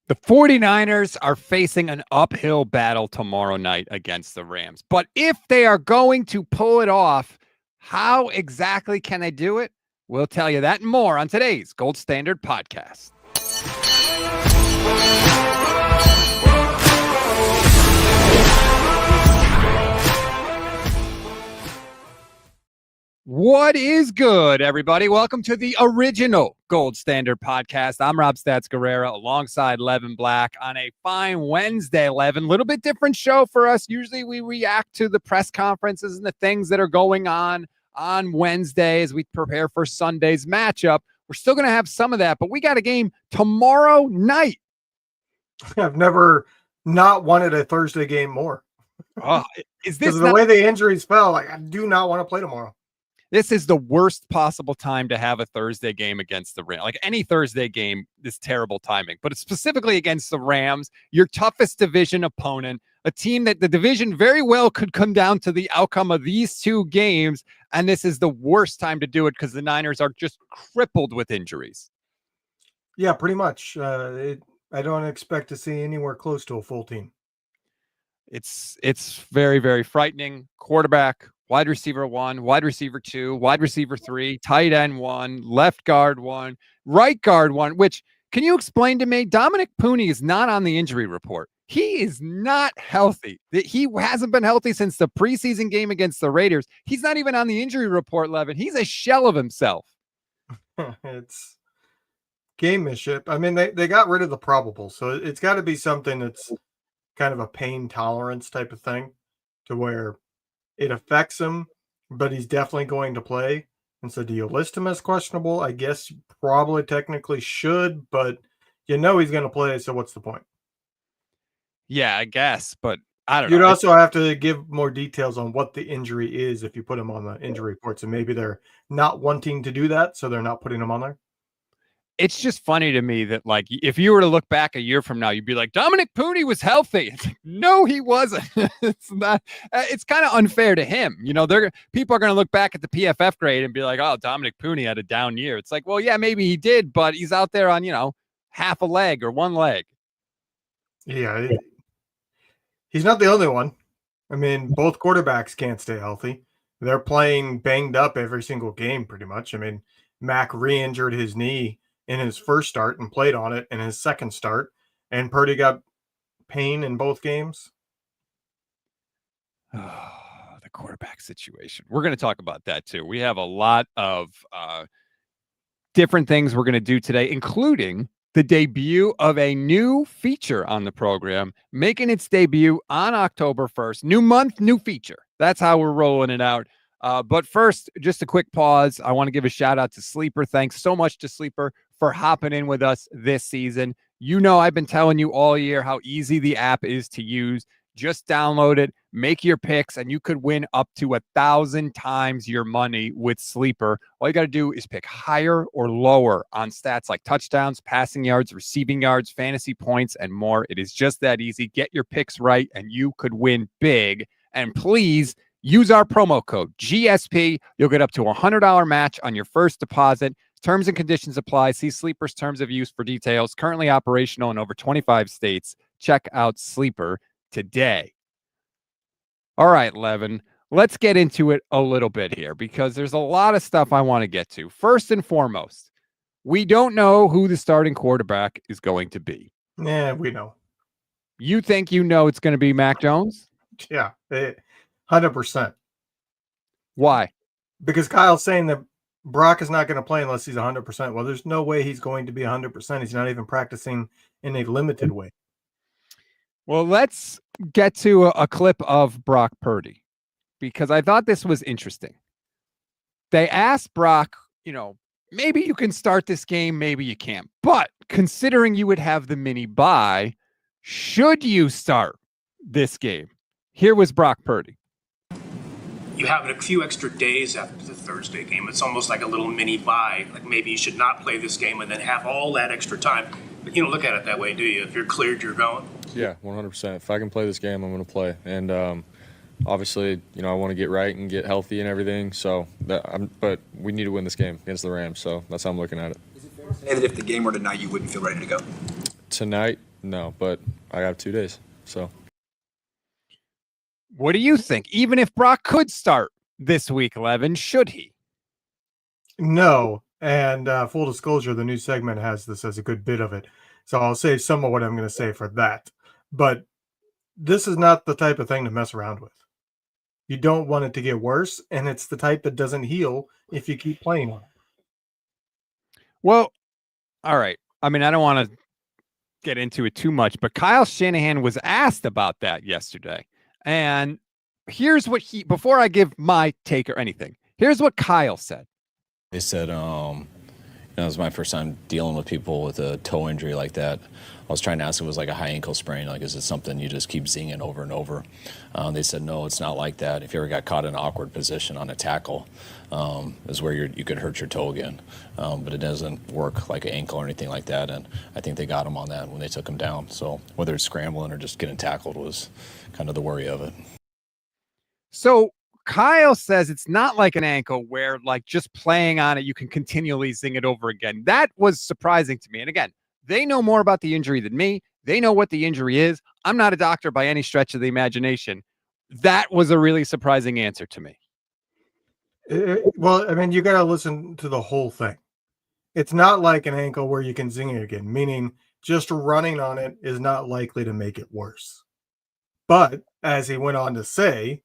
The 49ers are facing an uphill battle tomorrow night against the Rams. But if they are going to pull it off, how exactly can they do it? We'll tell you that and more on today's Gold Standard Podcast. What is good, everybody? Welcome to the original Gold Standard Podcast. I'm Rob Stats Guerrera alongside Levin Black on a fine Wednesday, Levin. A little bit different show for us. Usually we react to the press conferences and the things that are going on Wednesday as we prepare for Sunday's matchup. We're still going to have some of that, but we got a game tomorrow night. I've never not wanted a Thursday game more. Is this the way the injuries fell? I do not want to play tomorrow. This is the worst possible time to have a Thursday game against the Rams. Like any Thursday game is terrible timing, but it's specifically against the Rams, your toughest division opponent, a team that the division very well could come down to the outcome of these two games. And this is the worst time to do it because the Niners are just crippled with injuries. Yeah, pretty much. I don't expect to see anywhere close to a full team. It's very, very frightening. Quarterback, wide receiver 1, wide receiver 2, wide receiver 3, tight end 1, left guard 1, right guard 1, which, can you explain to me? Dominic Puni is not on the injury report. He is not healthy. He hasn't been healthy since the preseason game against the Raiders. He's not even on the injury report, Levin. He's a shell of himself. It's gamemanship. I mean, they got rid of the probable, so it's got to be something that's kind of a pain tolerance type of thing to where it affects him, but he's definitely going to play. And so do you list him as questionable? I guess you probably technically should, but you know he's going to play, so what's the point? Yeah, I guess, but I don't know. You'd also have to give more details on what the injury is if you put him on the injury report. So maybe they're not wanting to do that, so they're not putting him on there. It's just funny to me that, like, if you were to look back a year from now, you'd be like, Dominic Puni was healthy. It's like, no, he wasn't. It's not. It's kind of unfair to him. You know, people are going to look back at the PFF grade and be like, oh, Dominic Puni had a down year. It's like, well, yeah, maybe he did, but he's out there on, half a leg or one leg. Yeah, he's not the only one. I mean, both quarterbacks can't stay healthy. They're playing banged up every single game, pretty much. I mean, Mac re-injured his knee in his first start and played on it in his second start, and Purdy got pain in both games. Oh, the quarterback situation. We're going to talk about that too. We have a lot of different things we're going to do today, including the debut of a new feature on the program, making its debut on October 1st. New month, new feature. That's how we're rolling it out. But first, just a quick pause. I want to give a shout out to Sleeper. Thanks so much to Sleeper for hopping in with us this season. You know, I've been telling you all year how easy the app is to use. Just download it, make your picks, and you could win up to 1,000 times your money with Sleeper. All you got to do is pick higher or lower on stats like touchdowns, passing yards, receiving yards, fantasy points, and more. It is just that easy. Get your picks right, and you could win big. And please use our promo code GSP. You'll get up to a $100 match on your first deposit. Terms and conditions apply. See Sleeper's terms of use for details. Currently operational in over 25 states. Check out Sleeper today. All right, Levin, let's get into it a little bit here because there's a lot of stuff I want to get to. First and foremost, we don't know who the starting quarterback is going to be. Yeah, we know. You think you know it's going to be Mac Jones? Yeah, 100%. Why? Because Kyle's saying that Brock is not going to play unless he's 100%. Well, there's no way he's going to be 100%. He's not even practicing in a limited way. Well, let's get to a clip of Brock Purdy because I thought this was interesting. They asked Brock, maybe you can start this game, maybe you can't. But considering you would have the mini bye, should you start this game? Here was Brock Purdy. You have a few extra days after the Thursday game. It's almost like a little mini bye. Like maybe you should not play this game and then have all that extra time. But you don't look at it that way, do you? If you're cleared, you're going. Yeah, 100%. If I can play this game, I'm going to play. And obviously, I want to get right and get healthy and everything. But we need to win this game against the Rams. So that's how I'm looking at it. Is it fair to say that if the game were tonight, you wouldn't feel ready to go? Tonight, No, but I have 2 days. So What do you think? Even if Brock could start this week, Levin, should he? No. And full disclosure, the new segment has this as a good bit of it. So I'll say some of what I'm going to say for that. But this is not the type of thing to mess around with. You don't want it to get worse, and it's the type that doesn't heal if you keep playing on it. Well, all right. I mean, I don't want to get into it too much, but Kyle Shanahan was asked about that yesterday. And here's what before I give my take or anything, here's what Kyle said. They said, it was my first time dealing with people with a toe injury like that. I was trying to ask if it was like a high ankle sprain, like is it something you just keep zinging over and over? They said, no, it's not like that. If you ever got caught in an awkward position on a tackle, is where you could hurt your toe again. But it doesn't work like an ankle or anything like that. And I think they got him on that when they took him down. So whether it's scrambling or just getting tackled was kind of the worry of it. So Kyle says it's not like an ankle where like just playing on it, you can continually zing it over again. That was surprising to me. And again, they know more about the injury than me. They know what the injury is. I'm not a doctor by any stretch of the imagination. That was a really surprising answer to me. Well, I mean, you got to listen to the whole thing. It's not like an ankle where you can zing it again, meaning just running on it is not likely to make it worse. But as he went on to say,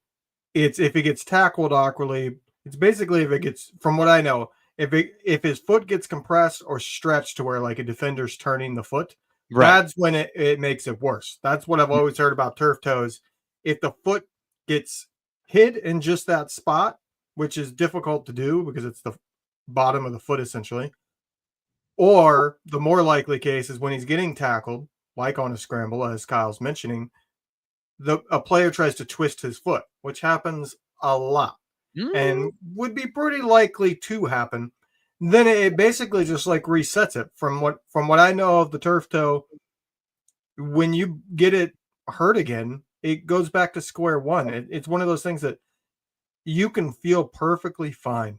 it's if he gets tackled awkwardly, it's basically if it gets, from what I know, if his foot gets compressed or stretched to where like a defender's turning the foot, that's when it makes it worse. That's what I've always heard about turf toes. If the foot gets hit in just that spot, which is difficult to do because it's the bottom of the foot essentially, or the more likely case is when he's getting tackled, like on a scramble, as Kyle's mentioning, a player tries to twist his foot, which happens a lot and would be pretty likely to happen. Then it basically just like resets it. From what I know of the turf toe, when you get it hurt again, it goes back to square one. It's one of those things that you can feel perfectly fine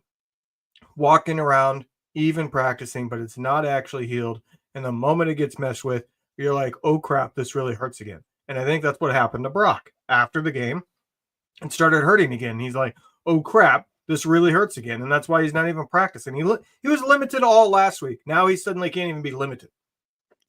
walking around, even practicing, but it's not actually healed. And the moment it gets messed with, you're like, oh crap, this really hurts again. And I think that's what happened to Brock after the game. It started hurting again. He's like, oh crap, this really hurts again. And that's why he's not even practicing. He was limited all last week. Now he suddenly can't even be limited.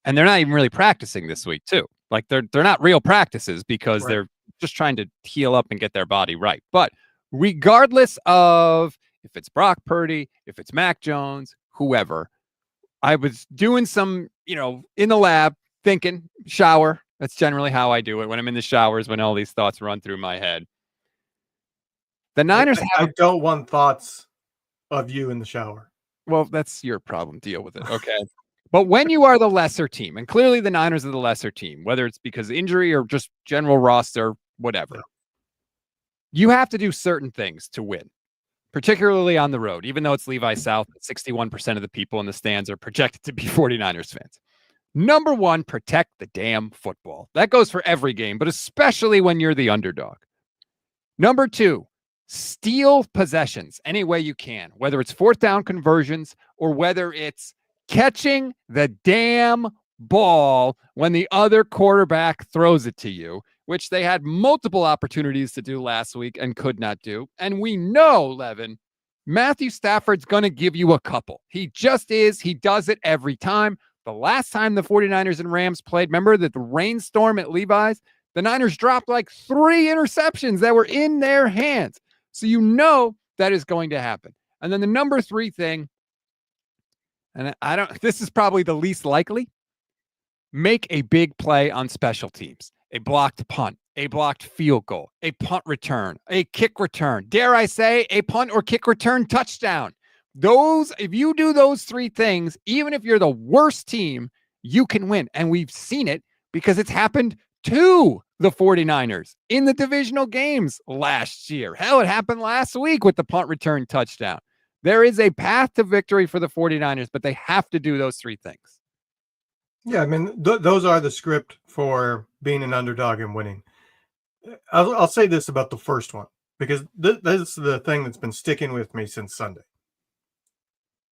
And they're not even really practicing this week too. Like they're not real practices because they're just trying to heal up and get their body right. But regardless of if it's Brock Purdy, if it's Mac Jones, whoever, I was doing some, in the lab thinking, shower. That's generally how I do it when I'm in the showers, when all these thoughts run through my head. The Niners I don't want thoughts of you in the shower. Well, that's your problem. Deal with it. Okay. But when you are the lesser team, and clearly the Niners are the lesser team, whether it's because of injury or just general roster, whatever, you have to do certain things to win, particularly on the road, even though it's Levi South, 61% of the people in the stands are projected to be 49ers fans. Number one, protect the damn football. That goes for every game, but especially when you're the underdog. Number two, steal possessions any way you can, whether it's fourth down conversions or whether it's catching the damn ball when the other quarterback throws it to you, which they had multiple opportunities to do last week and could not do. And we know, Levin, Matthew Stafford's going to give you a couple. He just is. He does it every time. The last time the 49ers and Rams played, remember that the rainstorm at Levi's, the Niners dropped like 3 interceptions that were in their hands. So you know that is going to happen. And then the number 3 thing, and this is probably the least likely, make a big play on special teams. A blocked punt, a blocked field goal, a punt return, a kick return. Dare I say a punt or kick return touchdown. If you do those 3 things, even if you're the worst team, you can win. And we've seen it because it's happened to the 49ers in the divisional games last year. Hell, it happened last week with the punt return touchdown. There is a path to victory for the 49ers, but they have to do those 3 things. Yeah, I mean, those are the script for being an underdog and winning. I'll say this about the first one, because this is the thing that's been sticking with me since Sunday.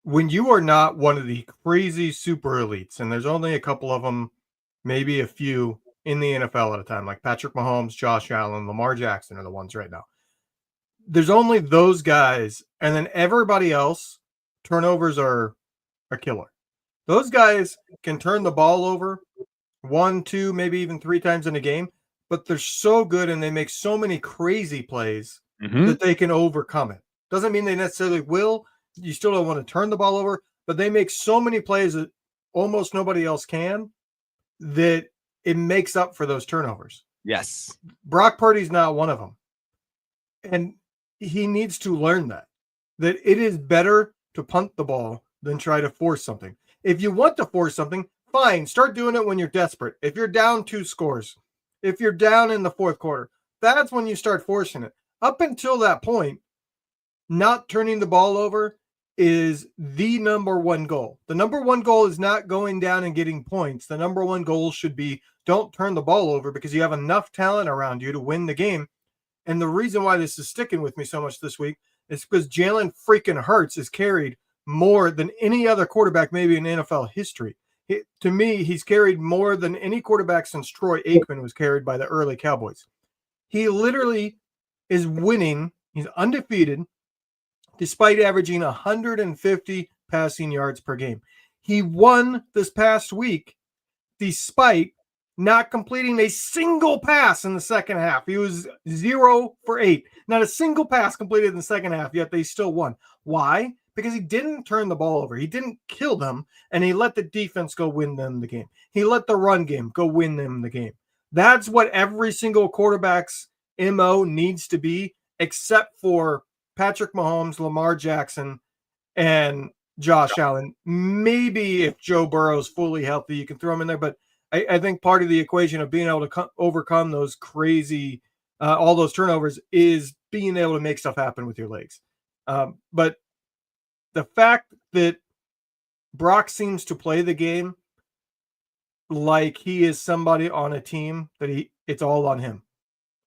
When you are not one of the crazy super elites, and there's only a couple of them, maybe a few in the NFL at a time, like Patrick Mahomes, Josh Allen, Lamar Jackson are the ones right now. There's only those guys, and then everybody else, turnovers are a killer. Those guys can turn the ball over 1, 2, maybe even 3 times in a game, but they're so good and they make so many crazy plays that they can overcome it. Doesn't mean they necessarily will. You still don't want to turn the ball over, but they make so many plays that almost nobody else can, that it makes up for those turnovers. Yes. Brock Purdy's not one of them. And he needs to learn that it is better to punt the ball than try to force something. If you want to force something, fine, start doing it when you're desperate. If you're down 2 scores, if you're down in the fourth quarter, that's when you start forcing it. Up until that point, not turning the ball over is the number one goal. The number one goal is not going down and getting points. The number one goal should be don't turn the ball over, because you have enough talent around you to win the game. And the reason why this is sticking with me so much this week is because Jalen freaking Hurts is carried more than any other quarterback maybe in NFL history. To me, he's carried more than any quarterback since Troy Aikman was carried by the early Cowboys. He literally is winning. He's undefeated despite averaging 150 passing yards per game. He won this past week despite not completing a single pass in the second half. He was 0 for 8. Not a single pass completed in the second half, yet they still won. Why? Because he didn't turn the ball over. He didn't kill them, and he let the defense go win them the game. He let the run game go win them the game. That's what every single quarterback's MO needs to be, except for Patrick Mahomes, Lamar Jackson, and Josh Allen. Maybe if Joe Burrow's fully healthy, you can throw him in there, but I think part of the equation of being able to overcome those crazy, all those turnovers, is being able to make stuff happen with your legs. But the fact that Brock seems to play the game like he is somebody on a team that it's all on him,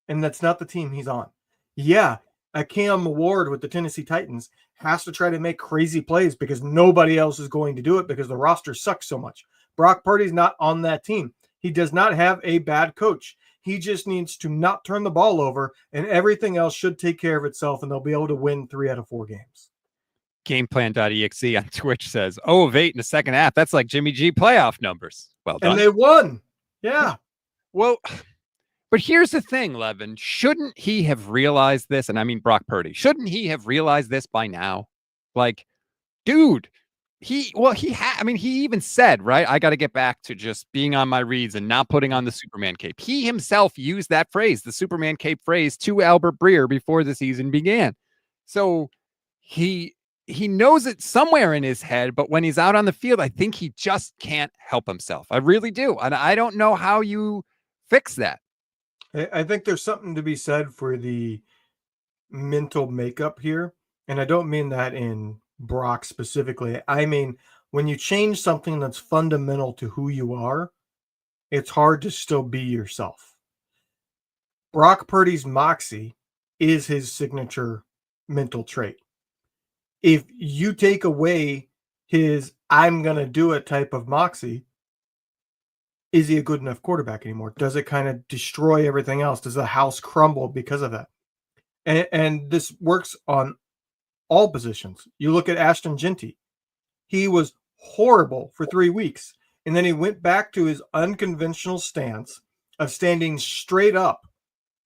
and that's not the team he's on. Yeah, a Cam Ward with the Tennessee Titans has to try to make crazy plays because nobody else is going to do it because the roster sucks so much. Brock Purdy's not on that team. He does not have a bad coach. He just needs to not turn the ball over, and everything else should take care of itself, and they'll be able to win 3 out of 4 games. Gameplan.exe on Twitch says 0 of 8 in the second half. That's like Jimmy G playoff numbers. Well done. And they won. Yeah. Well, but here's the thing, Levin. Shouldn't he have realized this? And I mean Brock Purdy. Shouldn't he have realized this by now? Like, dude, he even said, right, I got to get back to just being on my reads and not putting on the Superman cape. He himself used that phrase, the Superman cape phrase, to Albert Breer before the season began. So he knows it somewhere in his head, but when he's out on the field, I think he just can't help himself. I really do. And I don't know how you fix that. I think there's something to be said for the mental makeup here. And I don't mean that in Brock specifically. I mean, when you change something that's fundamental to who you are, it's hard to still be yourself. Brock Purdy's moxie is his signature mental trait. If you take away his I'm going to do it type of moxie, is he a good enough quarterback anymore? Does it kind of destroy everything else? Does the house crumble because of that? And this works on all positions. You look at Ashton Genty. He was horrible for 3 weeks. And then he went back to his unconventional stance of standing straight up,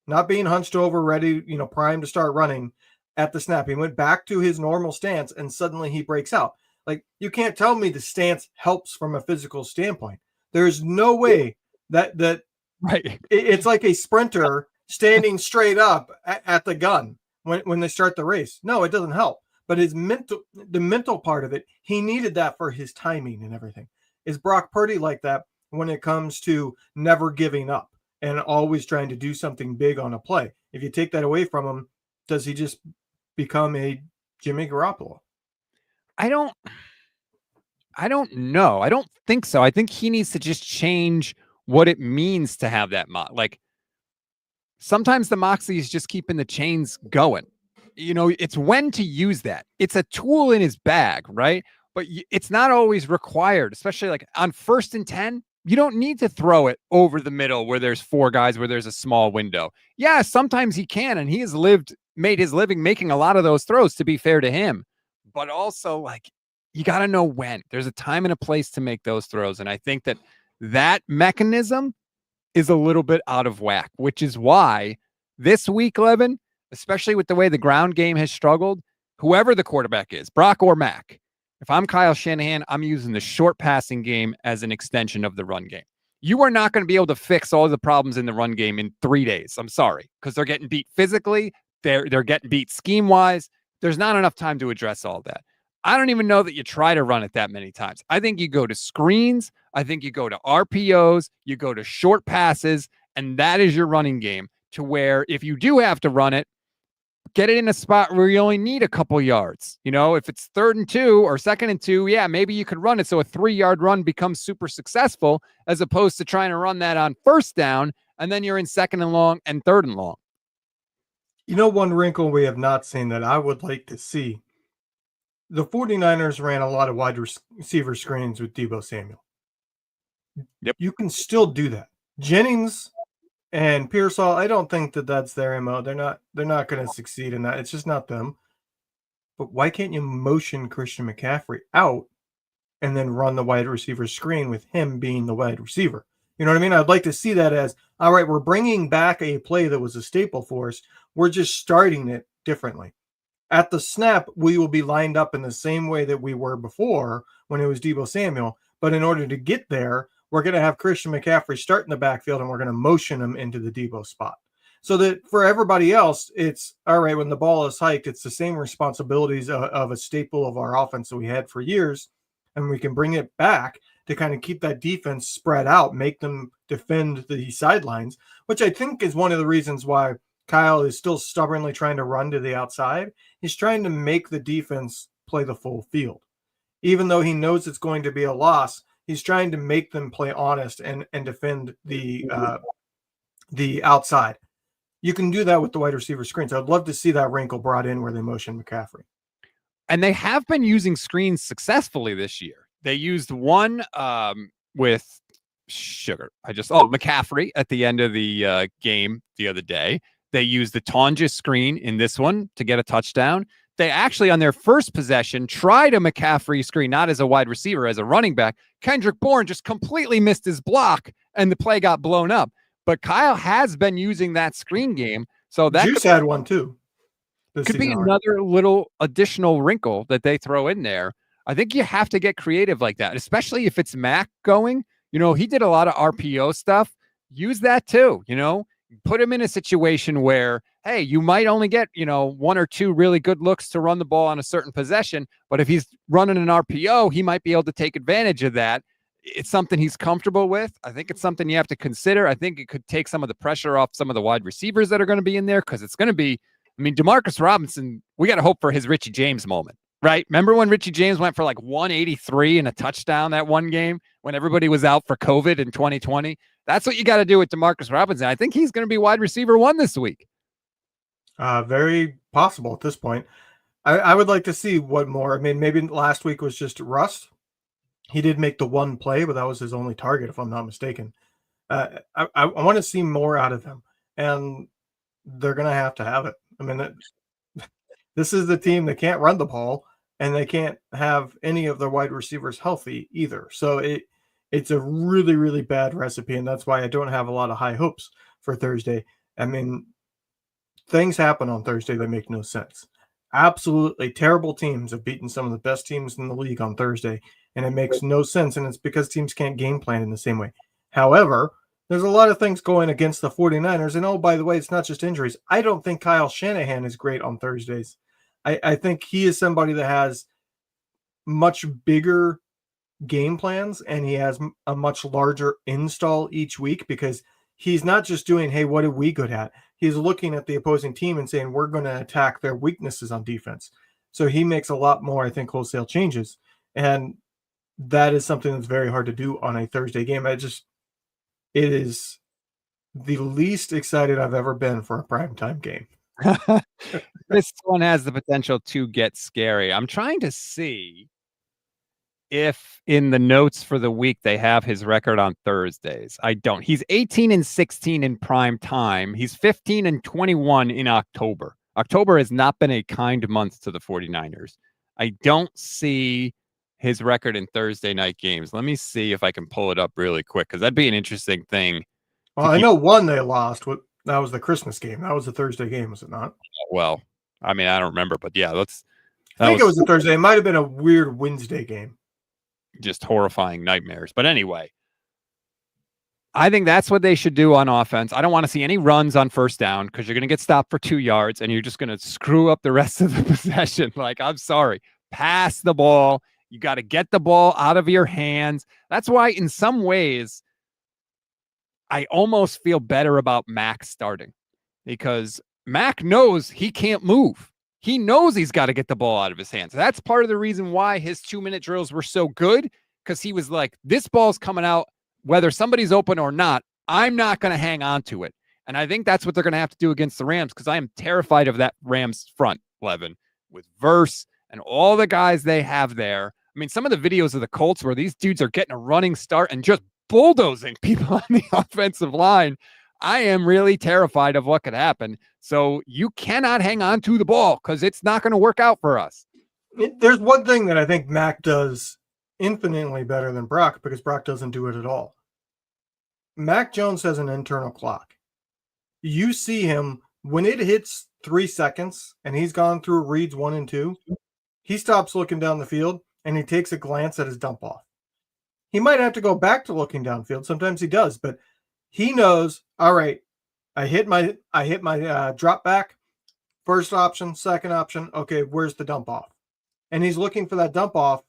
not being hunched over, ready, primed to start running at the snap. He went back to his normal stance, and suddenly he breaks out. Like, you can't tell me the stance helps from a physical standpoint. There's no way that right. It's like a sprinter standing straight up at the gun when they start the race. No, it doesn't help. But the mental part of it, he needed that for his timing and everything. Is Brock Purdy like that when it comes to never giving up and always trying to do something big on a play? If you take that away from him, does he just become a Jimmy Garoppolo? I don't know. I don't think so. I think he needs to just change what it means to have that like, sometimes the moxie is just keeping the chains going. It's when to use that. It's a tool in his bag, right? But it's not always required, especially like on 1st and 10. you don't need to throw it over the middle where there's 4 guys, where there's a small window. Yeah, sometimes he can, and he has made his living making a lot of those throws, to be fair to him. But also, like, you got to know when. There's a time and a place to make those throws. And I think that mechanism is a little bit out of whack, which is why this week, Levin, especially with the way the ground game has struggled, whoever the quarterback is, Brock or Mac, if I'm Kyle Shanahan, I'm using the short passing game as an extension of the run game. You are not going to be able to fix all the problems in the run game in 3 days. I'm sorry, because they're getting beat physically. They're getting beat scheme-wise. There's not enough time to address all that. I don't even know that you try to run it that many times. I think you go to screens. I think you go to RPOs. You go to short passes, and that is your running game, to where if you do have to run it, get it in a spot where you only need a couple yards. You know, if it's 3rd and 2 or 2nd and 2, yeah, maybe you could run it so a 3-yard run becomes super successful, as opposed to trying to run that on 1st down, and then you're in 2nd and long and 3rd and long. You know, one wrinkle we have not seen that I would like to see, the 49ers ran a lot of wide receiver screens with Deebo Samuel. Yep. You can still do that. Jennings and Pearsall, I don't think that that's their MO. They're not going to succeed in that. It's just not them. But why can't you motion Christian McCaffrey out and then run the wide receiver screen with him being the wide receiver? You know what I mean? I'd like to see that as, all right, we're bringing back a play that was a staple for us. We're just starting it differently. At the snap, we will be lined up in the same way that we were before when it was Deebo Samuel. But in order to get there, we're going to have Christian McCaffrey start in the backfield, and we're going to motion him into the Deebo spot. So that for everybody else, it's, all right, when the ball is hiked, it's the same responsibilities of a staple of our offense that we had for years, and we can bring it back to kind of keep that defense spread out, make them defend the sidelines, which I think is one of the reasons why Kyle is still stubbornly trying to run to the outside. He's trying to make the defense play the full field. Even though he knows it's going to be a loss, he's trying to make them play honest and defend the outside. You can do that with the wide receiver screens. I'd love to see that wrinkle brought in where they motion McCaffrey. And they have been using screens successfully this year. They used one with McCaffrey at the end of the game the other day. They used the Tonja screen in this one to get a touchdown. They actually, on their first possession, tried a McCaffrey screen, not as a wide receiver, as a running back. Kendrick Bourne just completely missed his block, and the play got blown up. But Kyle has been using that screen game. So that Juice had one too. Could be another little additional wrinkle that they throw in there. I think you have to get creative like that, especially if it's Mac going. You know, he did a lot of RPO stuff. Use that too, you know. Put him in a situation where, hey, you might only get, 1 or 2 really good looks to run the ball on a certain possession. But if he's running an RPO, he might be able to take advantage of that. It's something he's comfortable with. I think it's something you have to consider. I think it could take some of the pressure off some of the wide receivers that are going to be in there, because it's going to be, Demarcus Robinson, we got to hope for his Richie James moment, right? Remember when Richie James went for like 183 and a touchdown that one game when everybody was out for COVID in 2020? That's what you got to do with Demarcus Robinson. I think he's going to be wide receiver 1 this week. Very possible at this point. I would like to see what more. Maybe last week was just rust. He did make the one play, but that was his only target, if I'm not mistaken. I want to see more out of him, and they're going to have it. This is the team that can't run the ball, and they can't have any of their wide receivers healthy either. So it's a really, really bad recipe, and that's why I don't have a lot of high hopes for Thursday. Things happen on Thursday that make no sense. Absolutely terrible teams have beaten some of the best teams in the league on Thursday, and it makes no sense, and it's because teams can't game plan in the same way. However, there's a lot of things going against the 49ers, and by the way, it's not just injuries. I don't think Kyle Shanahan is great on Thursdays. I think he is somebody that has much bigger game plans, and he has a much larger install each week, because he's not just doing, hey, what are we good at? He's looking at the opposing team and saying, we're going to attack their weaknesses on defense. So he makes a lot more, I think, wholesale changes. And that is something that's very hard to do on a Thursday game. It is the least excited I've ever been for a primetime game. This one has the potential to get scary. I'm trying to see if in the notes for the week they have his record on Thursdays. I don't. He's 18-16 in prime time. He's 15-21 in October. October has not been a kind month to the 49ers. I don't see his record in Thursday night games. Let me see if I can pull it up really quick, because that'd be an interesting thing. Well, I know one they lost. That was the Christmas game. That was a Thursday game, was it not? Well, I mean, I don't remember, but yeah, I think it was a Thursday. It might have been a weird Wednesday game. Just horrifying nightmares. But anyway, I think that's what they should do on offense. I don't want to see any runs on first down, because you're going to get stopped for 2 yards and you're just going to screw up the rest of the possession. Like, I'm sorry. Pass the ball. You got to get the ball out of your hands. That's why, in some ways, I almost feel better about Mac starting, because Mac knows he can't move. He knows he's got to get the ball out of his hands. That's part of the reason why his 2-minute drills were so good, because he was like, this ball's coming out, whether somebody's open or not, I'm not going to hang on to it. And I think that's what they're going to have to do against the Rams, because I am terrified of that Rams front, Levin, with Verse and all the guys they have there. I mean, some of the videos of the Colts where these dudes are getting a running start and just bulldozing people on the offensive line. I am really terrified of what could happen. So you cannot hang on to the ball, because it's not going to work out for us. There's one thing that I think Mac does infinitely better than Brock, because Brock doesn't do it at all. Mac Jones has an internal clock. You see him when it hits 3 seconds and he's gone through reads 1 and 2, he stops looking down the field and he takes a glance at his dump off. He might have to go back to looking downfield. Sometimes he does, but he knows, all right, I hit my drop back, first option, second option. Okay, where's the dump off? And he's looking for that dump off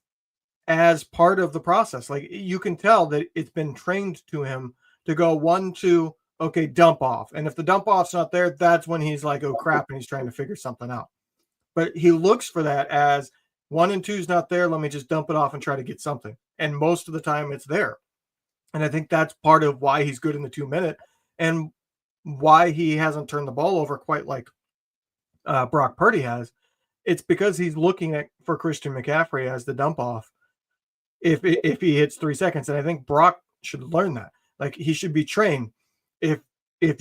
as part of the process. Like, you can tell that it's been trained to him to go 1, 2, okay, dump off. And if the dump off's not there, that's when he's like, oh crap, and he's trying to figure something out. But he looks for that as 1 and 2 is not there. Let me just dump it off and try to get something. And most of the time it's there. And I think that's part of why he's good in the 2-minute and why he hasn't turned the ball over quite like Brock Purdy has. It's because he's looking for Christian McCaffrey as the dump off if he hits 3 seconds. And I think Brock should learn that. Like, he should be trained. If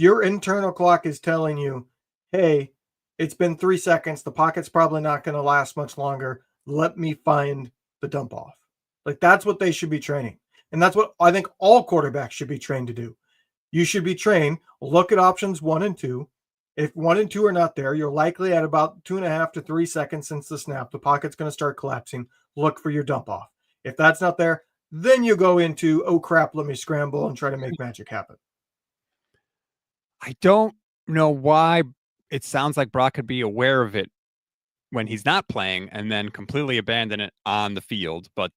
your internal clock is telling you, hey, it's been 3 seconds, the pocket's probably not going to last much longer, let me find the dump off. Like, that's what they should be training. And that's what I think all quarterbacks should be trained to do. You should be trained, look at options 1 and 2. If 1 and 2 are not there, you're likely at about 2.5 to 3 seconds since the snap. The pocket's going to start collapsing. Look for your dump off. If that's not there, then you go into, oh crap, let me scramble and try to make magic happen. I don't know why it sounds like Brock could be aware of it when he's not playing and then completely abandon it on the field, but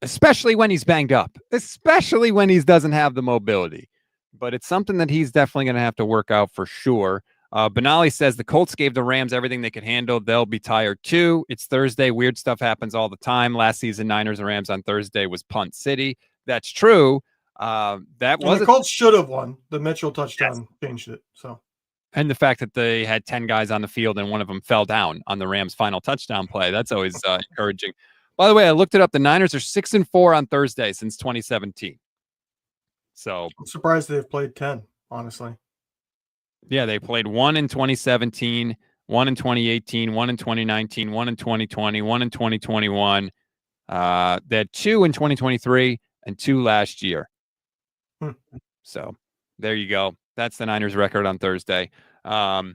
especially when he's banged up, especially when he doesn't have the mobility. But it's something that he's definitely going to have to work out for sure. Benali says the Colts gave the Rams everything they could handle. They'll be tired too. It's Thursday. Weird stuff happens all the time. Last season, Niners and Rams on Thursday was Punt City. That's true. The Colts should have won. The Mitchell touchdown changed it. So, and the fact that they had 10 guys on the field and one of them fell down on the Rams' final touchdown play, that's always encouraging. By the way, I looked it up. The Niners are 6-4 on Thursday since 2017. So I'm surprised they've played 10, honestly. Yeah, they played 1 in 2017, 1 in 2018, 1 in 2019, 1 in 2020, 1 in 2021. They had 2 in 2023 and 2 last year. So there you go. That's the Niners record on Thursday. Trying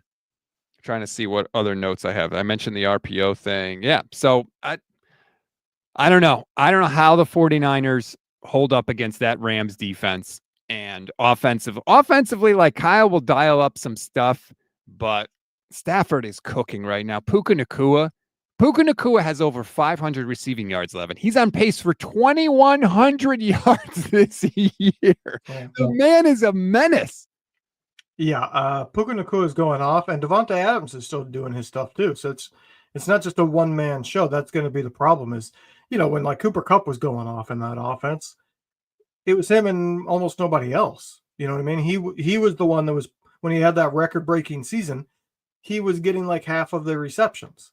to see what other notes I have. I mentioned the RPO thing. Yeah. So I don't know. I don't know how the 49ers hold up against that Rams defense. And offensively, like, Kyle will dial up some stuff, but Stafford is cooking right now. Puka Nacua has over 500 receiving yards, Levin. He's on pace for 2,100 yards this year. The man is a menace. Yeah, Puka Nacua is going off, and Devontae Adams is still doing his stuff too. So it's not just a one-man show. That's going to be the problem is, when like Cooper Kupp was going off in that offense, it was him and almost nobody else. You know what I mean? He was the one that was, when he had that record-breaking season, he was getting like half of the receptions.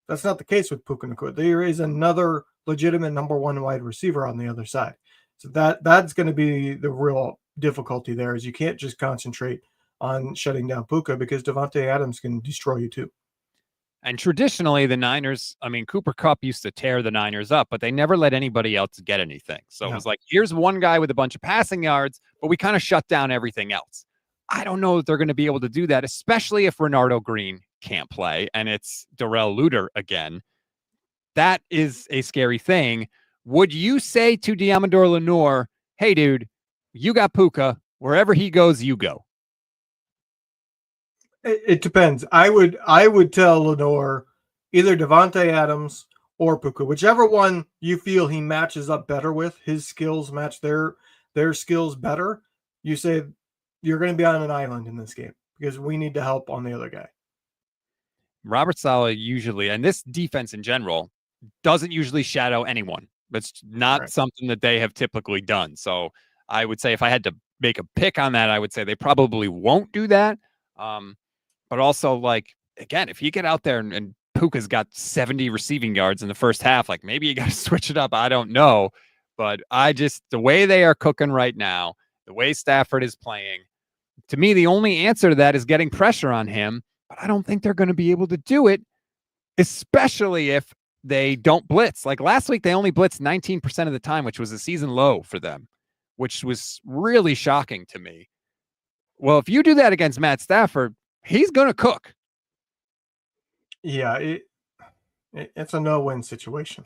That's not the case with Puka Nacua. There is another legitimate number one wide receiver on the other side. So that's going to be the real difficulty there, is you can't just concentrate on shutting down Puka, because Devontae Adams can destroy you too. And traditionally, the Niners, I mean, Cooper Kupp used to tear the Niners up, but they never let anybody else get anything. So it was like, here's one guy with a bunch of passing yards, but we kind of shut down everything else. I don't know if they're going to be able to do that, especially if Renardo Green can't play and it's Darrell Luter again. That is a scary thing. Would you say to Deommodore Lenoir, hey, dude, you got Puka. Wherever he goes, you go? It depends. I would tell Lenoir either Devontae Adams or Puka, whichever one you feel he matches up better with, his skills match their skills better. You say you're going to be on an island in this game because we need to help on the other guy. Robert Saleh usually, and this defense in general, doesn't usually shadow anyone. That's not something that they have typically done. So I would say if I had to make a pick on that, I would say they probably won't do that. But also, like, again, if you get out there and Puka's got 70 receiving yards in the first half, like, maybe you got to switch it up. I don't know. But the way they are cooking right now, the way Stafford is playing, to me, the only answer to that is getting pressure on him. But I don't think they're going to be able to do it, especially if they don't blitz. Like last week, they only blitzed 19% of the time, which was a season low for them, which was really shocking to me. Well, if you do that against Matt Stafford, he's going to cook. Yeah, it's a no-win situation.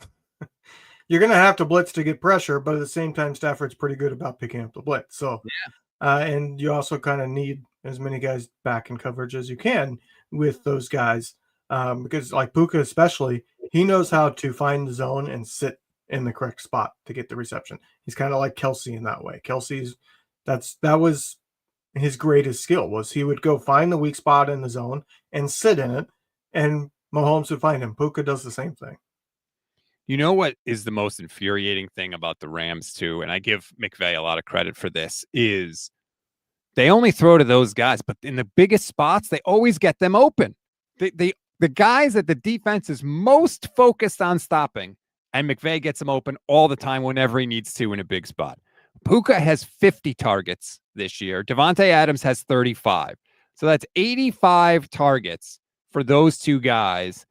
You're going to have to blitz to get pressure, but at the same time, Stafford's pretty good about picking up the blitz. So, and you also kind of need as many guys back in coverage as you can with those guys, because like Puka especially, he knows how to find the zone and sit in the correct spot to get the reception. He's kind of like Kelsey in that way. That was his greatest skill, was he would go find the weak spot in the zone and sit in it, and Mahomes would find him. Puka does the same thing. You know what is the most infuriating thing about the Rams too, and I give McVay a lot of credit for this, is they only throw to those guys, but in the biggest spots, they always get them open. The guys that the defense is most focused on stopping, and McVay gets them open all the time whenever he needs to in a big spot. Puka has 50 targets this year. Devontae Adams has 35. So that's 85 targets for those two guys.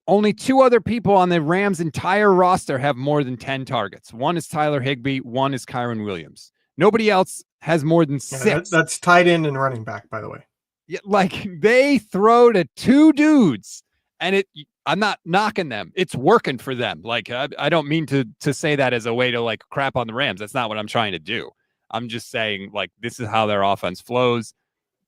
Only two other people on the Rams' entire roster have more than 10 targets. One is Tyler Higbee. One is Kyron Williams. Nobody else has more than 6. That's tight end and running back, by the way. Yeah, like they throw to two dudes, and I'm not knocking them. It's working for them. Like I don't mean to say that as a way to like crap on the Rams. That's not what I'm trying to do. I'm just saying like this is how their offense flows.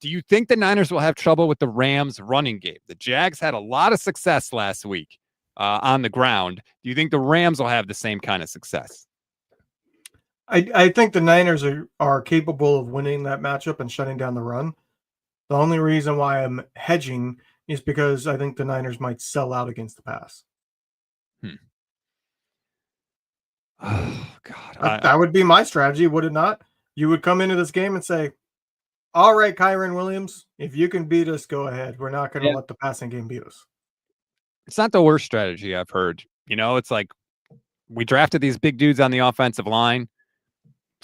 Do you think the Niners will have trouble with the Rams running game? The Jags had a lot of success last week on the ground. Do you think the Rams will have the same kind of success? I think the Niners are capable of winning that matchup and shutting down the run. The only reason why I'm hedging is because I think the Niners might sell out against the pass. Oh, God. That would be my strategy, would it not? You would come into this game and say, all right, Kyron Williams, if you can beat us, go ahead. We're not going to let the passing game beat us. It's not the worst strategy I've heard. You know, it's like we drafted these big dudes on the offensive line.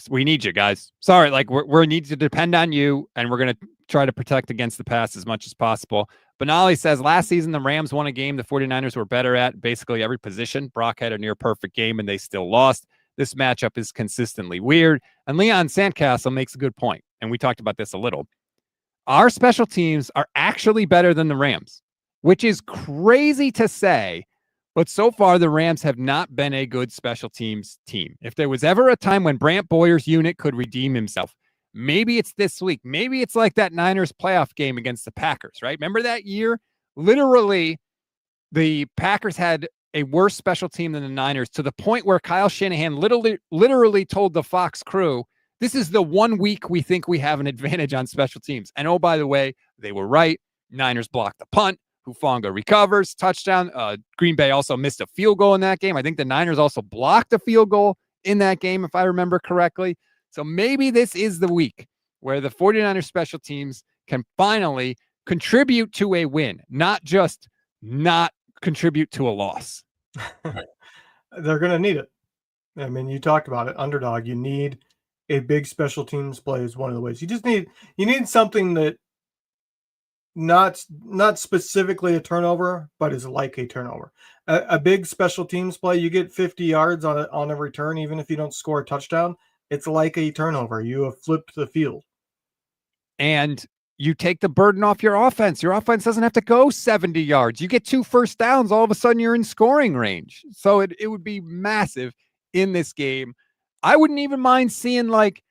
We need you guys. Sorry, like we need to depend on you, and we're going to try to protect against the pass as much as possible. Benali says last season the Rams won a game the 49ers were better at basically every position. Brock had a near perfect game, and they still lost. This matchup is consistently weird. And Leon Sandcastle makes a good point, and we talked about this a little. Our special teams are actually better than the Rams, which is crazy to say. But so far, the Rams have not been a good special teams team. If there was ever a time when Brant Boyer's unit could redeem himself, maybe it's this week. Maybe it's like that Niners playoff game against the Packers, right? Remember that year? Literally, the Packers had a worse special team than the Niners to the point where Kyle Shanahan literally told the Fox crew, this is the 1 week we think we have an advantage on special teams. And oh, by the way, they were right. Niners blocked the punt. Hufanga recovers, touchdown. Green Bay also missed a field goal in that game. I think the Niners also blocked a field goal in that game, if I remember correctly. So maybe this is the week where the 49ers special teams can finally contribute to a win, not just not contribute to a loss. They're going to need it. I mean, you talked about it, underdog. You need a big special teams play is one of the ways. You need something that not specifically a turnover, but is like a turnover. A big special teams play, you get 50 yards on a return, even if you don't score a touchdown. It's like a turnover. You have flipped the field. And you take the burden off your offense. Your offense doesn't have to go 70 yards. You get 2 first downs, all of a sudden you're in scoring range. So it would be massive in this game. I wouldn't even mind seeing, like,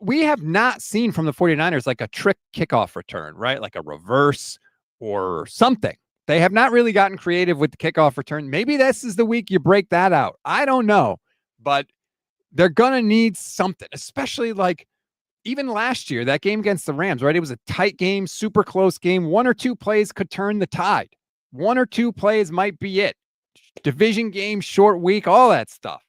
we have not seen from the 49ers like a trick kickoff return, right? Like a reverse or something. They have not really gotten creative with the kickoff return. Maybe this is the week you break that out. I don't know, but they're going to need something, especially like even last year, that game against the Rams, right? It was a tight game, super close game. 1 or 2 plays could turn the tide. 1 or 2 plays might be it. Division game, short week, all that stuff.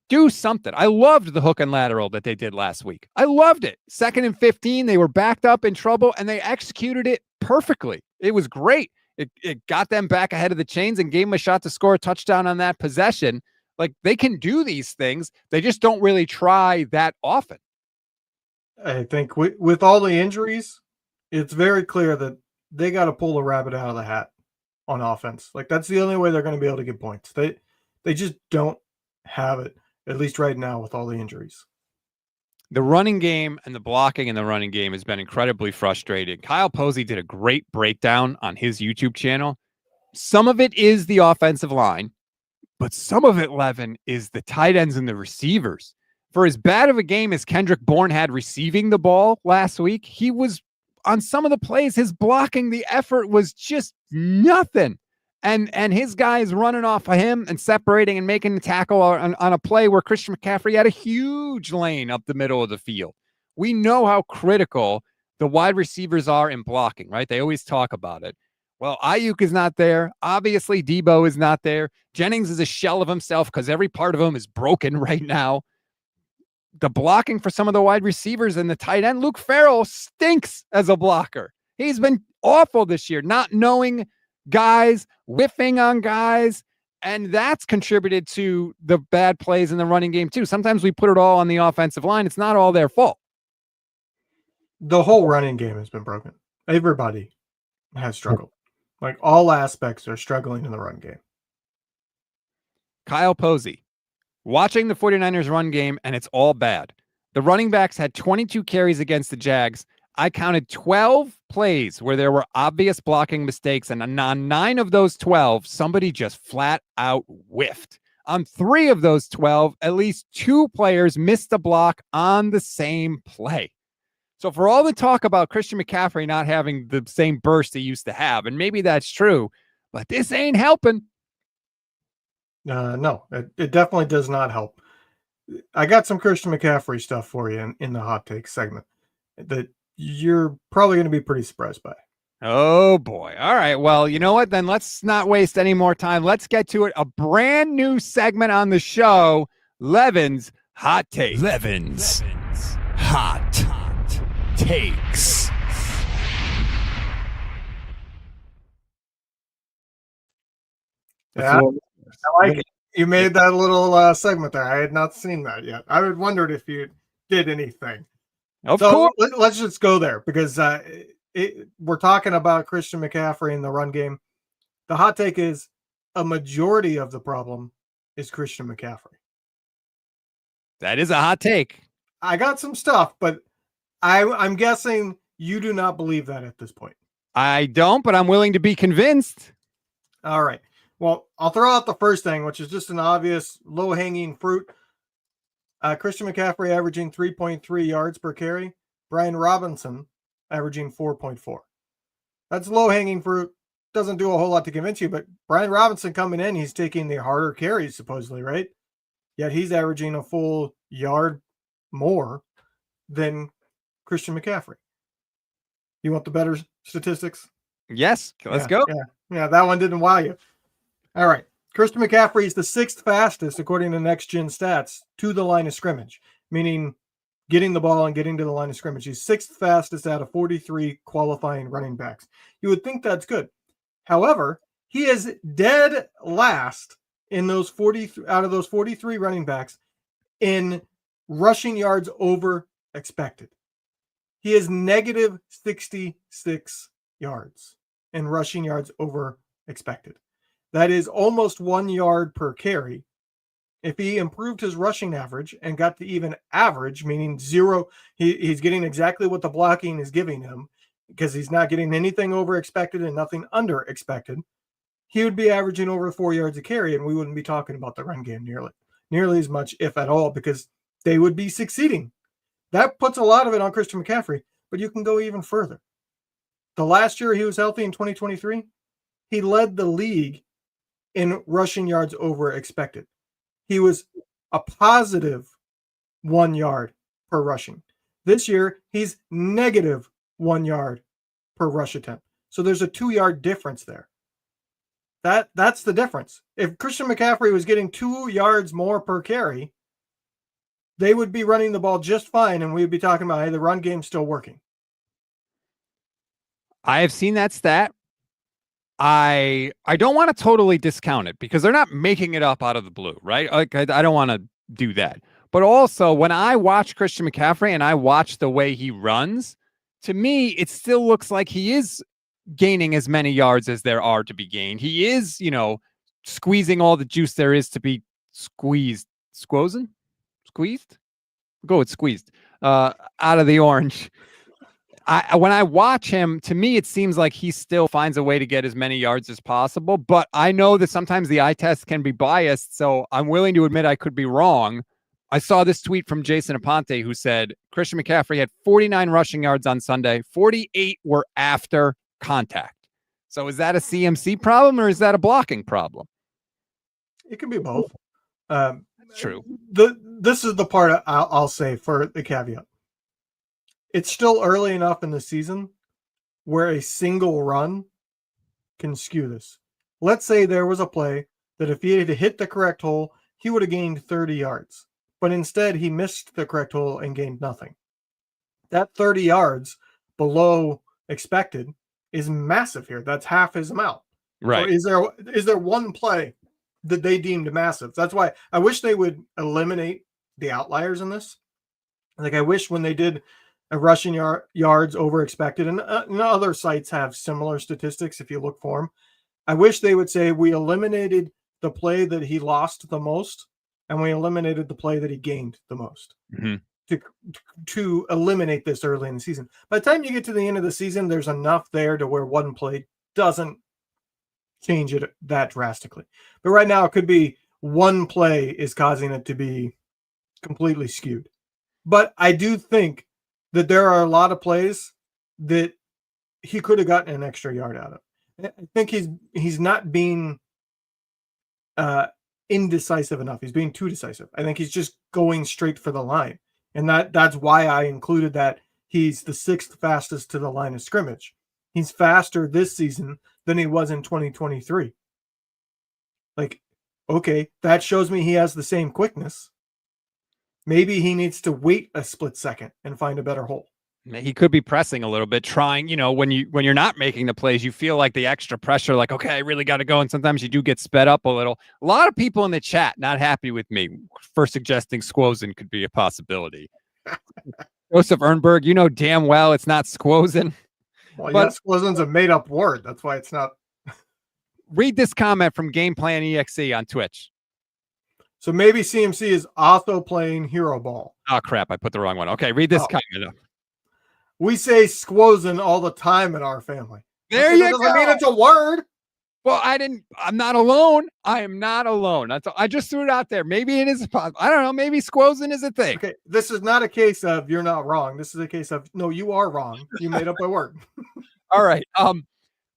Do something. I loved the hook and lateral that they did last week. I loved it. 2nd and 15, they were backed up in trouble, and they executed it perfectly. It was great. It got them back ahead of the chains and gave them a shot to score a touchdown on that possession. Like, they can do these things. They just don't really try that often. I think with all the injuries, it's very clear that they got to pull the rabbit out of the hat on offense. Like, that's the only way they're going to be able to get points. They just don't have it, at least right now, with all the injuries. The running game and the blocking in the running game has been incredibly frustrating. Kyle Posey did a great breakdown on his YouTube channel. Some of it is the offensive line, but some of it, Levin, is the tight ends and the receivers. For as bad of a game as Kendrick Bourne had receiving the ball last week, he was on some of the plays, his blocking, the effort was just nothing. And his guys running off of him and separating and making the tackle on a play where Christian McCaffrey had a huge lane up the middle of the field. We know how critical the wide receivers are in blocking, right? They always talk about it. Well, Ayuk is not there. Obviously, Debo is not there. Jennings is a shell of himself because every part of him is broken right now. The blocking for some of the wide receivers and the tight end, Luke Farrell, stinks as a blocker. He's been awful this year, not knowing guys, whiffing on guys, and that's contributed to the bad plays in the running game too. Sometimes we put it all on the offensive line. It's not all their fault. The whole running game has been broken. Everybody has struggled. Like, all aspects are struggling in the run game. Kyle Posey, watching the 49ers run game, and it's all bad. The running backs had 22 carries against the Jags. I counted 12 plays where there were obvious blocking mistakes, and on 9 of those 12, somebody just flat out whiffed. On 3 of those 12, at least 2 players missed a block on the same play. So for all the talk about Christian McCaffrey not having the same burst he used to have, and maybe that's true, but this ain't helping. No, it definitely does not help. I got some Christian McCaffrey stuff for you in the hot take segment that you're probably going to be pretty surprised by. Oh, boy. All right. Well, you know what? Then let's not waste any more time. Let's get to it. A brand new segment on the show, Levin's Hot Take. Levin's Hot Takes. Yeah, I like it. You made that little segment there. I had not seen that yet. I had wondered if you did anything. Of course. Let's just go there because we're talking about Christian McCaffrey in the run game. The hot take is a majority of the problem is Christian McCaffrey. That is a hot take. I got some stuff, but I'm guessing you do not believe that at this point. I don't, but I'm willing to be convinced. All right. Well, I'll throw out the first thing, which is just an obvious low-hanging fruit. Christian McCaffrey averaging 3.3 yards per carry. Brian Robinson averaging 4.4. That's low-hanging fruit. Doesn't do a whole lot to convince you, but Brian Robinson coming in, he's taking the harder carries, supposedly, right? Yet he's averaging a full yard more than Christian McCaffrey. You want the better statistics? Yes, let's go. Yeah, that one didn't wow you. All right. Christian McCaffrey is the 6th fastest, according to Next Gen Stats, to the line of scrimmage, meaning getting the ball and getting to the line of scrimmage. He's 6th fastest out of 43 qualifying running backs. You would think that's good. However, he is dead last in those 40 out of those 43 running backs in rushing yards over expected. He is negative 66 yards in rushing yards over expected. That is almost 1 yard per carry. If he improved his rushing average and got to even average, meaning zero, he's getting exactly what the blocking is giving him because he's not getting anything over expected and nothing under expected, he would be averaging over 4 yards a carry, and we wouldn't be talking about the run game nearly as much, if at all, because they would be succeeding. That puts a lot of it on Christian McCaffrey, but you can go even further. The last year he was healthy in 2023, he led the league in rushing yards over expected. He was a positive 1 yard per rushing. This year, he's negative 1 yard per rush attempt. So there's a 2 yard difference there. That's the difference. If Christian McCaffrey was getting 2 yards more per carry, they would be running the ball just fine, and we'd be talking about, hey, the run game's still working. I have seen that stat. I don't want to totally discount it because they're not making it up out of the blue, right? Like I don't want to do that. But also, when I watch Christian McCaffrey and I watch the way he runs, to me, it still looks like he is gaining as many yards as there are to be gained. He is, squeezing all the juice there is to be squeezed. Squeezed? Go with squeezed. Out of the orange. When I watch him, to me, it seems like he still finds a way to get as many yards as possible. But I know that sometimes the eye test can be biased, so I'm willing to admit I could be wrong. I saw this tweet from Jason Aponte who said Christian McCaffrey had 49 rushing yards on Sunday. 48 were after contact. So is that a CMC problem or is that a blocking problem? It can be both. True. This is the part I'll say for the caveat. It's still early enough in the season where a single run can skew this. Let's say there was a play that if he had hit the correct hole, he would have gained 30 yards. But instead, he missed the correct hole and gained nothing. That 30 yards below expected is massive here. That's half his amount. Right. So is there one play that they deemed massive? That's why I wish they would eliminate the outliers in this. Like I wish when they did rushing yards over expected, and other sites have similar statistics if you look for them. I wish they would say we eliminated the play that he lost the most, and we eliminated the play that he gained the most. Mm-hmm. To eliminate this early in the season. By the time you get to the end of the season, there's enough there to where one play doesn't change it that drastically. But right now, it could be one play is causing it to be completely skewed. But I do think that there are a lot of plays that he could have gotten an extra yard out of. I think he's not being indecisive enough. He's being too decisive. I think he's just going straight for the line. And that's why I included that he's the 6th fastest to the line of scrimmage. He's faster this season than he was in 2023. Like, okay, that shows me he has the same quickness. Maybe he needs to wait a split second and find a better hole. He could be pressing a little bit, trying, when you're not making the plays, you feel like the extra pressure, like, okay, I really got to go. And sometimes you do get sped up a little. A lot of people in the chat not happy with me for suggesting Squozen could be a possibility. Joseph Ernberg, you know damn well it's not Squozen. Well, yeah, Squozen's a made up word. That's why it's not. Read this comment from Game Plan EXE on Twitch. So maybe CMC is also playing hero ball. Oh, crap. I put the wrong one. Okay, read this comment. We say Squozen all the time in our family. There you go. Doesn't mean it's a word. Well, I'm not alone. I am not alone. I just threw it out there. Maybe it is possible. I don't know. Maybe Squozen is a thing. Okay, this is not a case of you're not wrong. This is a case of, no, you are wrong. You made up a word. All right.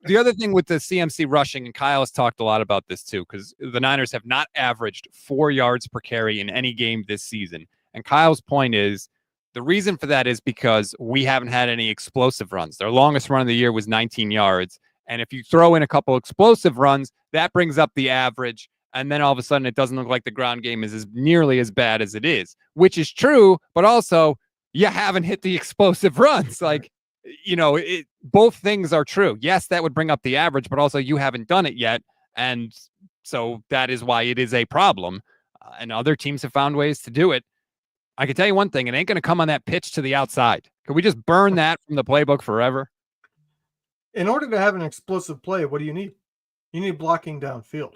The other thing with the CMC rushing, and Kyle has talked a lot about this too, because the Niners have not averaged 4 yards per carry in any game this season. And Kyle's point is the reason for that is because we haven't had any explosive runs. Their longest run of the year was 19 yards. And if you throw in a couple explosive runs, that brings up the average. And then all of a sudden, it doesn't look like the ground game is nearly as bad as it is, which is true. But also, you haven't hit the explosive runs. Like, both things are true. Yes, that would bring up the average, but also you haven't done it yet. And So that is why it is a problem. And other teams have found ways to do it. I can tell you one thing, it ain't going to come on that pitch to the outside. Can we just burn that from the playbook forever? In order to have an explosive play, what do you need? You need blocking downfield.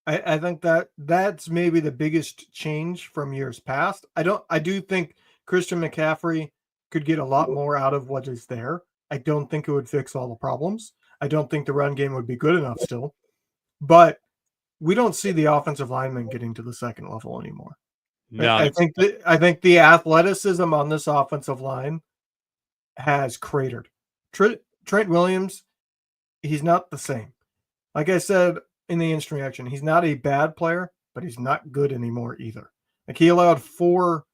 I think that's maybe the biggest change from years past. I do think Christian McCaffrey could get a lot more out of what is there. I don't think it would fix all the problems. I don't think the run game would be good enough still. But we don't see the offensive linemen getting to the second level anymore. No, I think the athleticism on this offensive line has cratered. Trent Williams, he's not the same. Like I said in the instant reaction, he's not a bad player, but he's not good anymore either. Like he allowed 4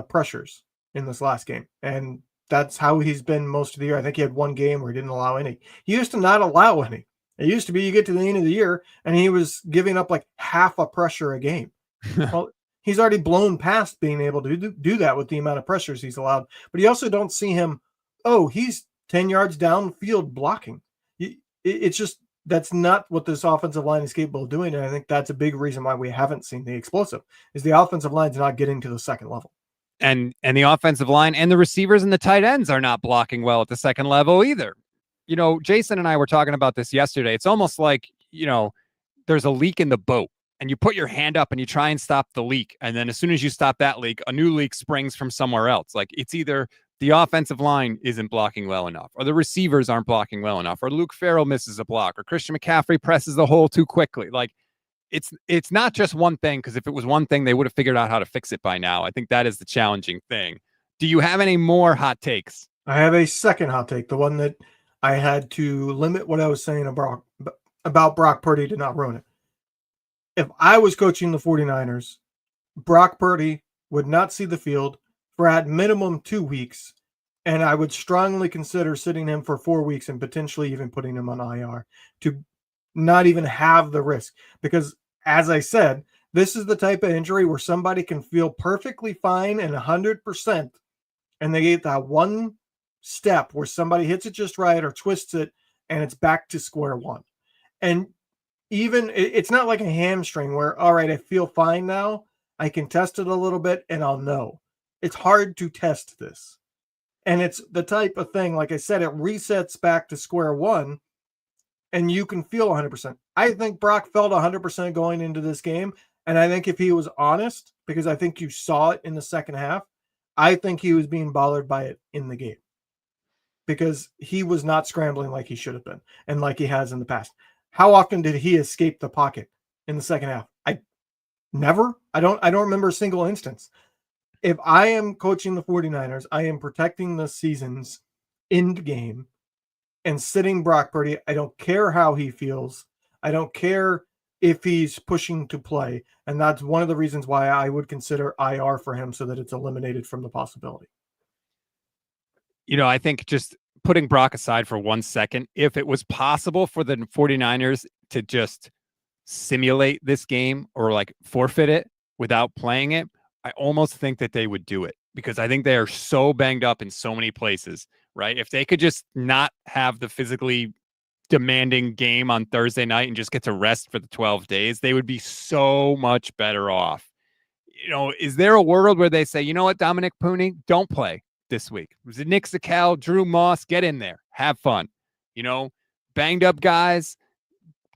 pressures in this last game, and that's how he's been most of the year. I think he had one game where he didn't allow any. He used to not allow any. It used to be you get to the end of the year and he was giving up like half a pressure a game. Well, he's already blown past being able to do that with the amount of pressures he's allowed. But you also don't see him, he's 10 yards downfield blocking. It's just that's not what this offensive line is capable of doing. And I think that's a big reason why we haven't seen the explosive is the offensive line's not getting to the second level. And the offensive line and the receivers and the tight ends are not blocking well at the second level either. You know, Jason and I were talking about this yesterday. It's almost like, there's a leak in the boat and you put your hand up and you try and stop the leak. And then as soon as you stop that leak, a new leak springs from somewhere else. Like it's either the offensive line isn't blocking well enough, or the receivers aren't blocking well enough, or Luke Farrell misses a block, or Christian McCaffrey presses the hole too quickly. Like it's not just one thing, because if it was one thing, they would have figured out how to fix it by now. I think that is the challenging thing. Do you have any more hot takes? I have a second hot take, the one that I had to limit what I was saying about Brock Purdy to not ruin it. If I was coaching the 49ers, Brock Purdy would not see the field for at minimum 2 weeks, and I would strongly consider sitting him for 4 weeks and potentially even putting him on IR to not even have the risk. Because, as I said, this is the type of injury where somebody can feel perfectly fine and 100%, and they get that one step where somebody hits it just right or twists it, and it's back to square one. And even it's not like a hamstring where, all right, I feel fine now. I can test it a little bit and I'll know. It's hard to test this. And it's the type of thing, like I said, it resets back to square one and you can feel 100%. I think Brock felt 100% going into this game. And I think if he was honest, because I think you saw it in the second half, I think he was being bothered by it in the game because he was not scrambling like he should have been and like he has in the past. How often did he escape the pocket in the second half? Never. I don't remember a single instance. If I am coaching the 49ers, I am protecting the season's end game and sitting Brock Purdy. I don't care how he feels. I don't care if he's pushing to play. And that's one of the reasons why I would consider IR for him so that it's eliminated from the possibility. I think just putting Brock aside for 1 second, if it was possible for the 49ers to just simulate this game or like forfeit it without playing it, I almost think that they would do it because I think they are so banged up in so many places, right? If they could just not have the physically demanding game on Thursday night and just get to rest for the 12 days, they would be so much better off. Is there a world where they say, you know what, Dominic Pooney, don't play this week? Was it Nick Zakel, Drew Moss? Get in there, have fun. Banged up guys,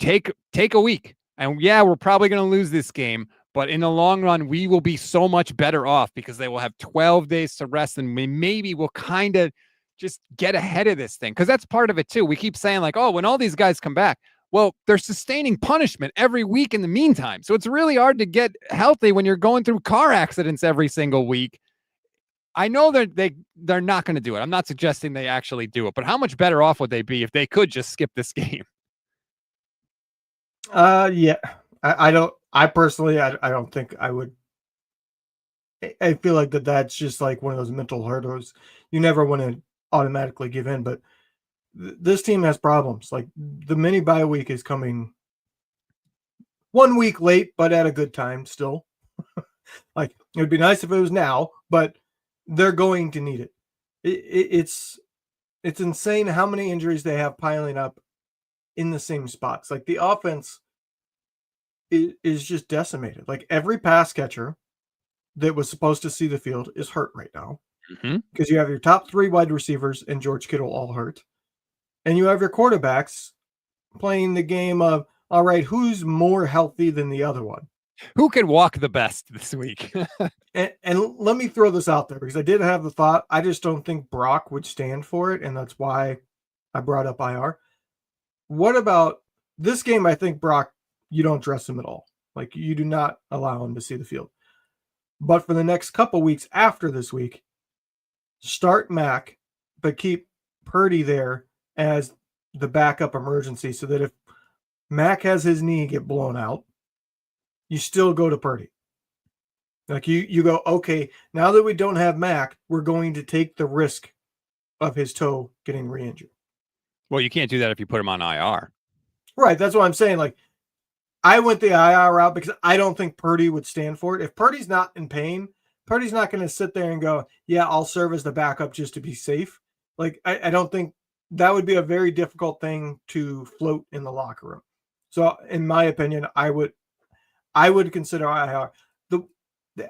take a week. And yeah, we're probably going to lose this game, but in the long run, we will be so much better off because they will have 12 days to rest, and maybe we'll kind of just get ahead of this thing. Because that's part of it too. We keep saying like, when all these guys come back, well, they're sustaining punishment every week in the meantime. So it's really hard to get healthy when you're going through car accidents every single week. I know they're not going to do it. I'm not suggesting they actually do it, but how much better off would they be if they could just skip this game? Yeah, I personally don't think I would. I feel like that's just like one of those mental hurdles. You never want to automatically give in, but this team has problems. Like the mini bye week is coming 1 week late, but at a good time still. Like it would be nice if it was now, but they're going to need it. It's insane how many injuries they have piling up in the same spots. Like the offense is just decimated. Like every pass catcher that was supposed to see the field is hurt right now because you have your top 3 wide receivers and George Kittle all hurt, and you have your quarterbacks playing the game of, all right, who's more healthy than the other one? Who can walk the best this week? And let me throw this out there because I did have the thought. I just don't think Brock would stand for it, and that's why I brought up IR. What about this game? I think Brock, you don't dress him at all. Like you do not allow him to see the field. But for the next couple weeks after this week, start Mac, but keep Purdy there as the backup emergency so that if Mac has his knee get blown out, you still go to Purdy. Like you go, okay, now that we don't have Mac, we're going to take the risk of his toe getting re-injured. Well, you can't do that if you put him on IR. Right, that's what I'm saying. Like, I went the IR route because I don't think Purdy would stand for it. If Purdy's not in pain, Purdy's not going to sit there and go, yeah, I'll serve as the backup just to be safe. Like, I don't think that would be a very difficult thing to float in the locker room. So, in my opinion, I would consider IR.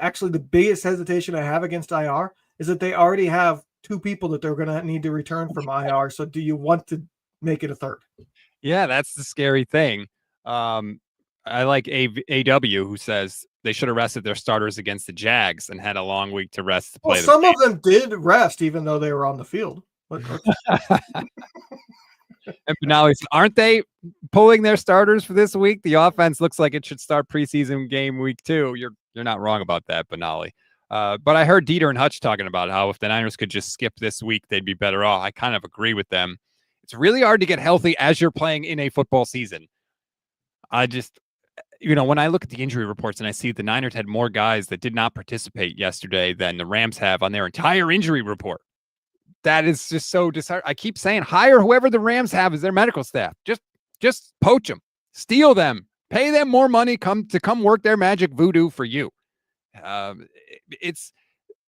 Actually, the biggest hesitation I have against IR is that they already have 2 people that they're going to need to return from IR. So do you want to make it a third? Yeah, that's the scary thing. I like AW, who says they should have rested their starters against the Jags and had a long week to rest to play. Well, some of them did rest, even though they were on the field. And Benali, aren't they pulling their starters for this week? The offense looks like it should start preseason game week 2. You're not wrong about that, Benali. But I heard Dieter and Hutch talking about how if the Niners could just skip this week, they'd be better off. I kind of agree with them. It's really hard to get healthy as you're playing in a football season. I just, when I look at the injury reports and I see the Niners had more guys that did not participate yesterday than the Rams have on their entire injury report. That is just so disheartening. I keep saying hire whoever the Rams have as their medical staff. Just poach them, steal them, pay them more money come work their magic voodoo for you. And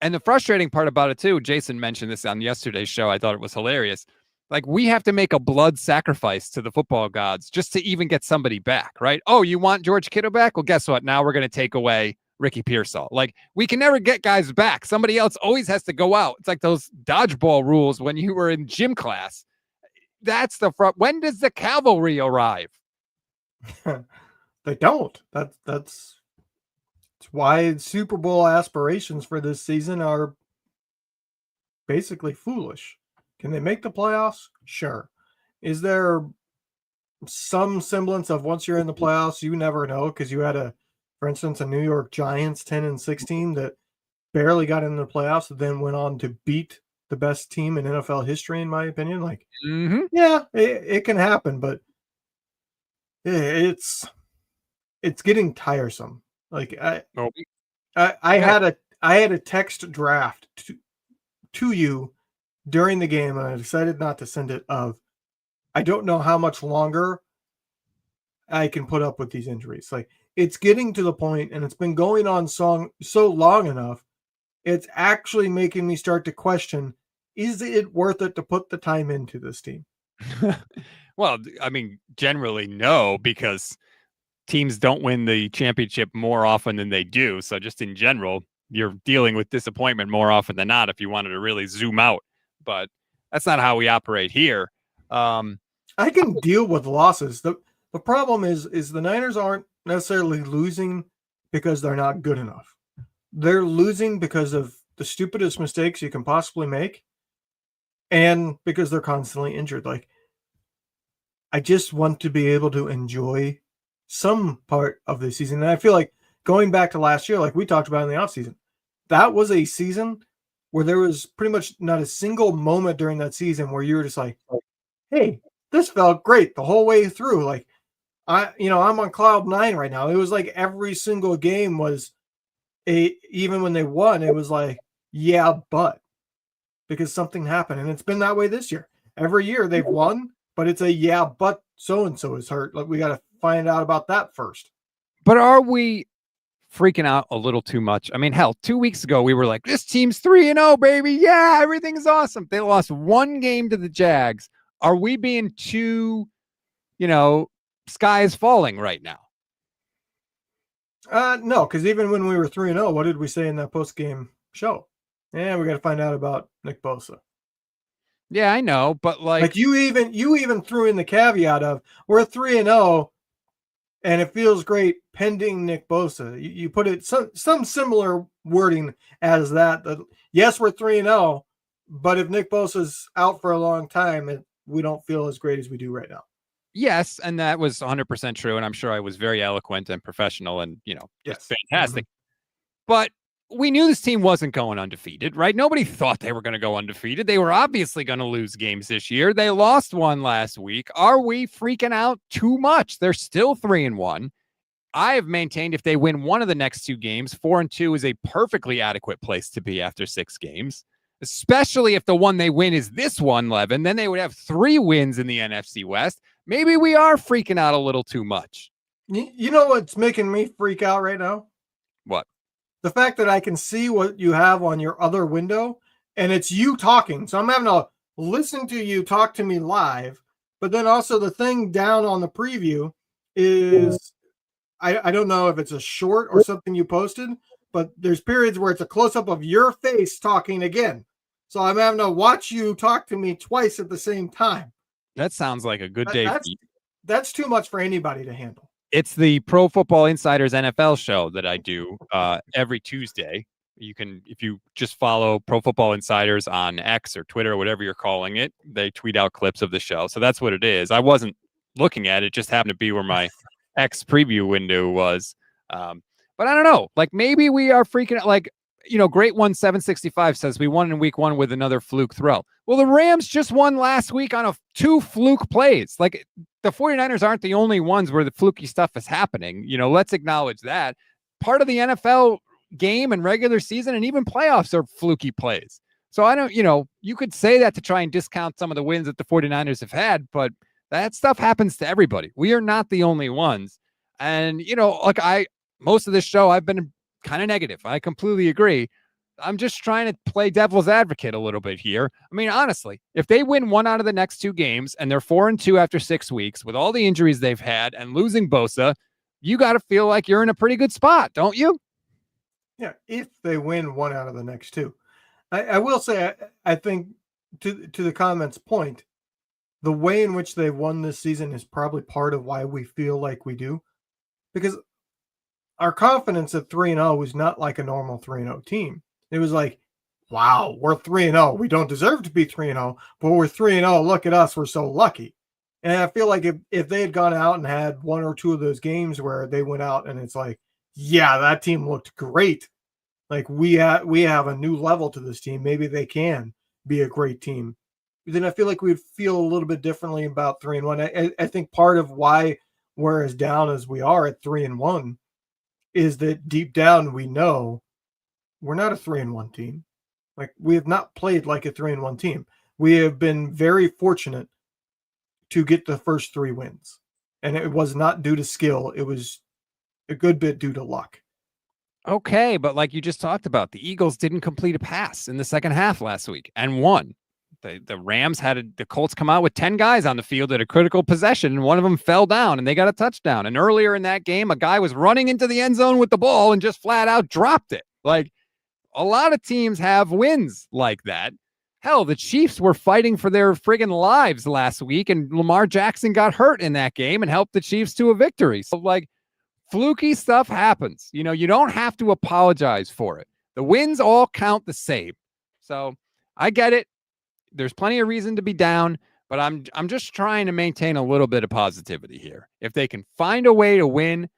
the frustrating part about it too, Jason mentioned this on yesterday's show. I thought it was hilarious. Like, we have to make a blood sacrifice to the football gods just to even get somebody back, right? Oh, you want George Kittle back? Well, guess what? Now we're going to take away Ricky Pearsall. Like, we can never get guys back. Somebody else always has to go out. It's like those dodgeball rules when you were in gym class. That's the front. When does the cavalry arrive? They don't. That's why Super Bowl aspirations for this season are basically foolish. Can they make the playoffs? Sure. Is there some semblance of once you're in the playoffs, you never know? Because you had for instance, a New York Giants 10-16 that barely got into the playoffs, and then went on to beat the best team in NFL history, in my opinion. Like, yeah, it can happen, but it's getting tiresome. Like I had a text draft to you during the game, and I decided not to send it. I don't know how much longer I can put up with these injuries. Like, it's getting to the point, and it's been going on so long enough. It's actually making me start to question: is it worth it to put the time into this team? Well, I mean, generally no, because teams don't win the championship more often than they do. So just in general, you're dealing with disappointment more often than not if you wanted to really zoom out. But that's not how we operate here. I can deal with losses. The problem is the Niners aren't necessarily losing because they're not good enough. They're losing because of the stupidest mistakes you can possibly make, and because they're constantly injured. Like, I just want to be able to enjoy some part of the season. And I feel like going back to last year, like we talked about in the offseason, that was a season where there was pretty much not a single moment during that season where you were just like, hey, this felt great the whole way through. Like, I'm on cloud 9 right now. It was like every single game was even when they won, it was like, yeah, but because something happened. And it's been that way this year. Every year they've won, but it's a yeah, but so-and-so is hurt. Like, we got to find out about that first. But are we freaking out a little too much? I mean, hell, 2 weeks ago, we were like, this team's 3-0, baby. Yeah, everything's awesome. They lost 1 game to the Jags. Are we being too, sky is falling right now? No, because even when we were 3-0, what did we say in that post-game show? Yeah, we got to find out about Nick Bosa. Yeah, I know, but Like you even threw in the caveat of we're 3-0 and it feels great pending Nick Bosa. You put it some similar wording as that yes, we're 3-0, but if Nick Bosa's out for a long time, we don't feel as great as we do right now. yes, and that was 100% true, and I'm sure I was very eloquent and professional and, Yes. fantastic. But we knew this team wasn't going undefeated, right? Nobody thought they were going to go undefeated. They were obviously going to lose games this year. They lost one last week. Are we freaking out too much? They're still 3-1. I have maintained if they win one of the next 2 games, 4-2 is a perfectly adequate place to be after 6 games, especially if the one they win is this one, Levin. Then they would have 3 wins in the NFC West. Maybe we are freaking out a little too much. You know what's making me freak out right now? What? The fact that I can see what you have on your other window and it's you talking. So I'm having to listen to you talk to me live, but then also the thing down on the preview is, I don't know if it's a short or something you posted, but there's periods where it's a close-up of your face talking again. So I'm having to watch you talk to me twice at the same time. That sounds like a good day. That's too much for anybody to handle. It's the Pro Football Insiders NFL show that I do every Tuesday. You can, if you just follow Pro Football Insiders on X or Twitter or whatever you're calling it, they tweet out clips of the show. So that's what it is. I wasn't looking at it. It just happened to be where my X preview window was. But I don't know. Like maybe we are freaking out. Like, Great One 765 says we won in week 1 with another fluke throw. Well, the Rams just won last week on 2 fluke plays. Like the 49ers aren't the only ones where the fluky stuff is happening. Let's acknowledge that. Part of the NFL game and regular season and even playoffs are fluky plays. So I don't, you could say that to try and discount some of the wins that the 49ers have had, but that stuff happens to everybody. We are not the only ones. And, most of this show, I've been kind of negative. I completely agree. I'm just trying to play devil's advocate a little bit here. I mean, honestly, if they win 1 out of the next 2 games and they're 4-2 after 6 weeks with all the injuries they've had and losing Bosa, you got to feel like you're in a pretty good spot, don't you? Yeah, if they win 1 out of the next 2. I will say, I think to the comments point, the way in which they won this season is probably part of why we feel like we do. Because our confidence at 3-0 was not like a normal 3-0 team. It was like, wow, we're 3-0. We don't deserve to be 3-0, but we're 3-0. Look at us. We're so lucky. And I feel like if they had gone out and had 1 or 2 of those games where they went out and it's like, yeah, that team looked great. Like we have a new level to this team. Maybe they can be a great team. Then I feel like we'd feel a little bit differently about 3-1. I think part of why we're as down as we are at 3-1 is that deep down we know we're not a 3-1 team. Like we have not played like a 3-1 team. We have been very fortunate to get the first 3 wins. And it was not due to skill. It was a good bit due to luck. Okay, but like you just talked about, the Eagles didn't complete a pass in the second half last week and won. The Rams had the Colts come out with 10 guys on the field at a critical possession, and one of them fell down, and they got a touchdown. And earlier in that game, a guy was running into the end zone with the ball and just flat out dropped it. Like, a lot of teams have wins like that. Hell, the Chiefs were fighting for their friggin' lives last week, and Lamar Jackson got hurt in that game and helped the Chiefs to a victory. So, like, fluky stuff happens. You don't have to apologize for it. The wins all count the same. So, I get it. There's plenty of reason to be down, but I'm just trying to maintain a little bit of positivity here. If they can find a way to win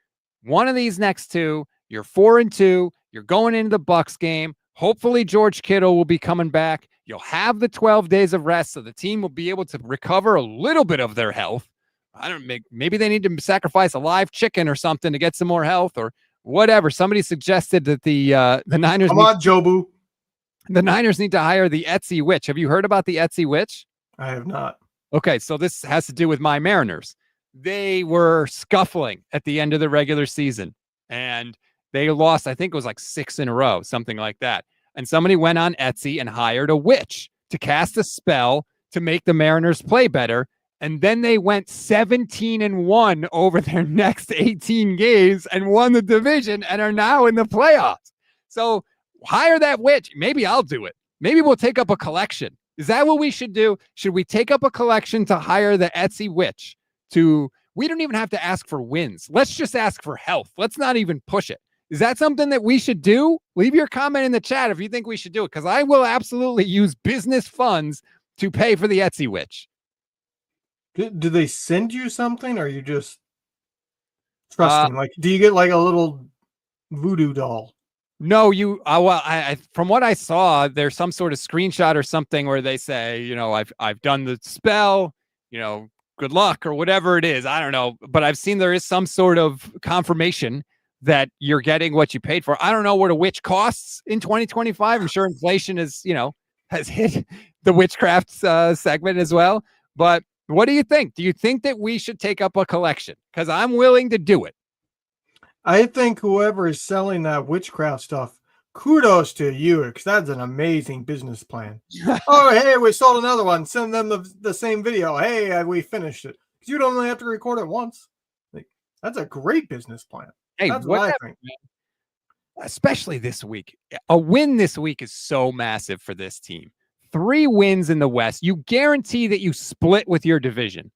one of these next 2, you're 4-2, you're going into the Bucs game. Hopefully George Kittle will be coming back. You'll have the 12 days of rest, so the team will be able to recover a little bit of their health. Maybe they need to sacrifice a live chicken or something to get some more health or whatever. Somebody suggested that the Niners. Come on, Jobu. The Niners need to hire the Etsy Witch. Have you heard about the Etsy Witch? I have not. Okay, so this has to do with my Mariners. They were scuffling at the end of the regular season, and they lost, I think it was like 6 in a row, something like that. And somebody went on Etsy and hired a witch to cast a spell to make the Mariners play better. And then they went 17-1 over their next 18 games and won the division and are now in the playoffs. So hire that witch. Maybe I'll do it. Maybe we'll take up a collection. Is that what we should do? Should we take up a collection to hire the Etsy witch to, we don't even have to ask for wins. Let's just ask for health. Let's not even push it. Is that something that we should do? Leave your comment in the chat if you think we should do it, because I will absolutely use business funds to pay for the Etsy witch. Do they send you something, or are you just trusting? Like, do you get like a little voodoo doll? No, I from what I saw, there's some sort of screenshot or something where they say, you know, I've done the spell, you know, good luck or whatever it is. I don't know, but I've seen there is some sort of confirmation that you're getting what you paid for. I don't know what a witch costs in 2025. I'm sure inflation is, you know, has hit the witchcraft segment as well. But what do you think? Do you think that we should take up a collection? Because I'm willing to do it. I think whoever is selling that witchcraft stuff, kudos to you, because that's an amazing business plan. Oh, hey, we sold another one. Send them the same video. Hey, we finished it. Because you don't only have to record it once. Like, that's a great business plan. Hey, that's what I think. Especially this week. A win this week is so massive for this team. 3 wins in the West. You guarantee that you split with your division,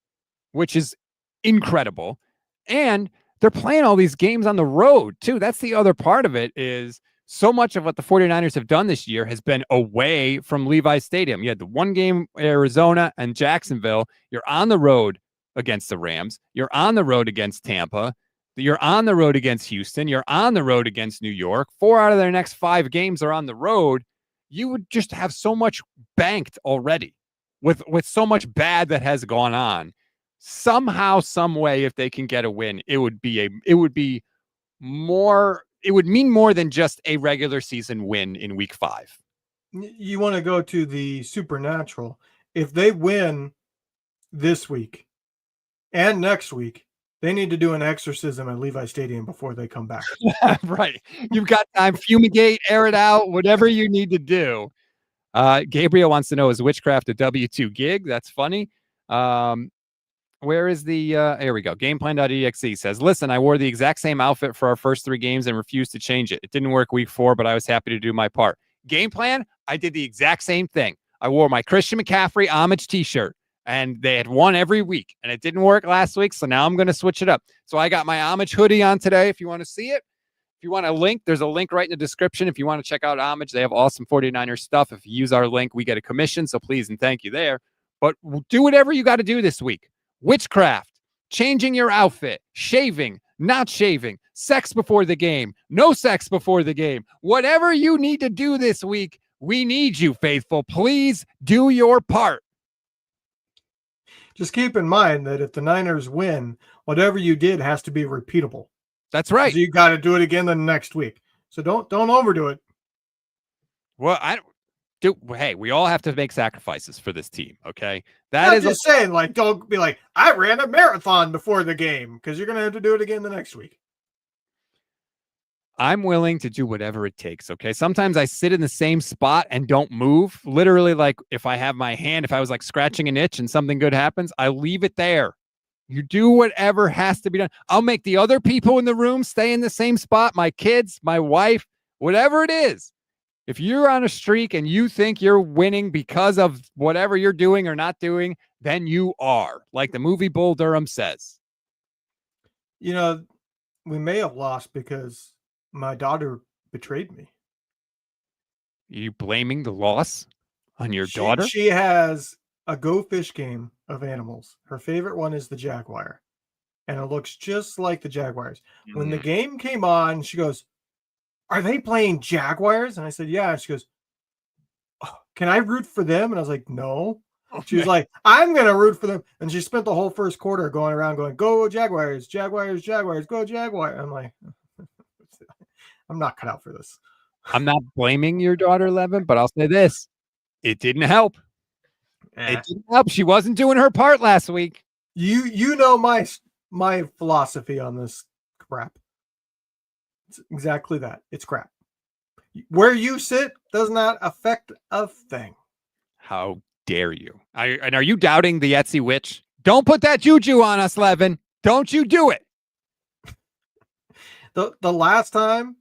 which is incredible. And they're playing all these games on the road, too. That's the other part of it, is so much of what the 49ers have done this year has been away from Levi's Stadium. You had the one game, Arizona and Jacksonville. You're on the road against the Rams. You're on the road against Tampa. You're on the road against Houston. You're on the road against New York. 4 out of their next 5 games are on the road. You would just have so much banked already with so much bad that has gone on. Somehow, some way, if they can get a win, it would mean more than just a regular season win in week 5. You want to go to the supernatural. If they win this week and next week, they need to do an exorcism at Levi Stadium before they come back. Right. You've got time. Fumigate, air it out, whatever you need to do. Gabriel wants to know, is witchcraft a W-2 gig? That's funny. Where is the here we go. Gameplan.exe says, listen, I wore the exact same outfit for our first 3 games and refused to change it. It didn't work week 4, but I was happy to do my part. Game plan, I did the exact same thing. I wore my Christian McCaffrey homage t-shirt, and they had won every week, and it didn't work last week, so now I'm going to switch it up. So I got my homage hoodie on today if you want to see it. If you want a link, there's a link right in the description. If you want to check out homage, they have awesome 49ers stuff. If you use our link, we get a commission, so please and thank you there. But do whatever you got to do this week. Witchcraft, changing your outfit, shaving, not shaving, sex before the game, no sex before the game. Whatever you need to do this week, we need you, faithful. Please do your part. Just keep in mind that if the Niners win, whatever you did has to be repeatable. That's right. So you got to do it again the next week. So don't overdo it. Well, hey, we all have to make sacrifices for this team, okay? I'm just saying, like, don't be like, I ran a marathon before the game, because you're going to have to do it again the next week. I'm willing to do whatever it takes, okay? Sometimes I sit in the same spot and don't move. Literally, like, if I have my hand, if I was like scratching an itch and something good happens, I leave it there. You do whatever has to be done. I'll make the other people in the room stay in the same spot, my kids, my wife, whatever it is. If you're on a streak and you think you're winning because of whatever you're doing or not doing, then you are, like the movie Bull Durham says. You know, we may have lost because my daughter betrayed me. You blaming the loss on your daughter? She has a Go Fish game of animals. Her favorite one is the Jaguar. And it looks just like the Jaguars. When the game came on, she goes, are they playing Jaguars? And I said, yeah. She goes, oh, can I root for them? And I was like, no. She was like, I'm going to root for them. And she spent the whole first quarter going around going, go Jaguars, Jaguars, Jaguars, go Jaguar. I'm like, I'm not cut out for this. I'm not blaming your daughter, Levin, but I'll say this. It didn't help. It didn't help. She wasn't doing her part last week. You know my philosophy on this crap. It's exactly that. It's crap. Where you sit does not affect a thing. How dare you? And are you doubting the Etsy witch? Don't put that juju on us, Levin. Don't you do it. The last time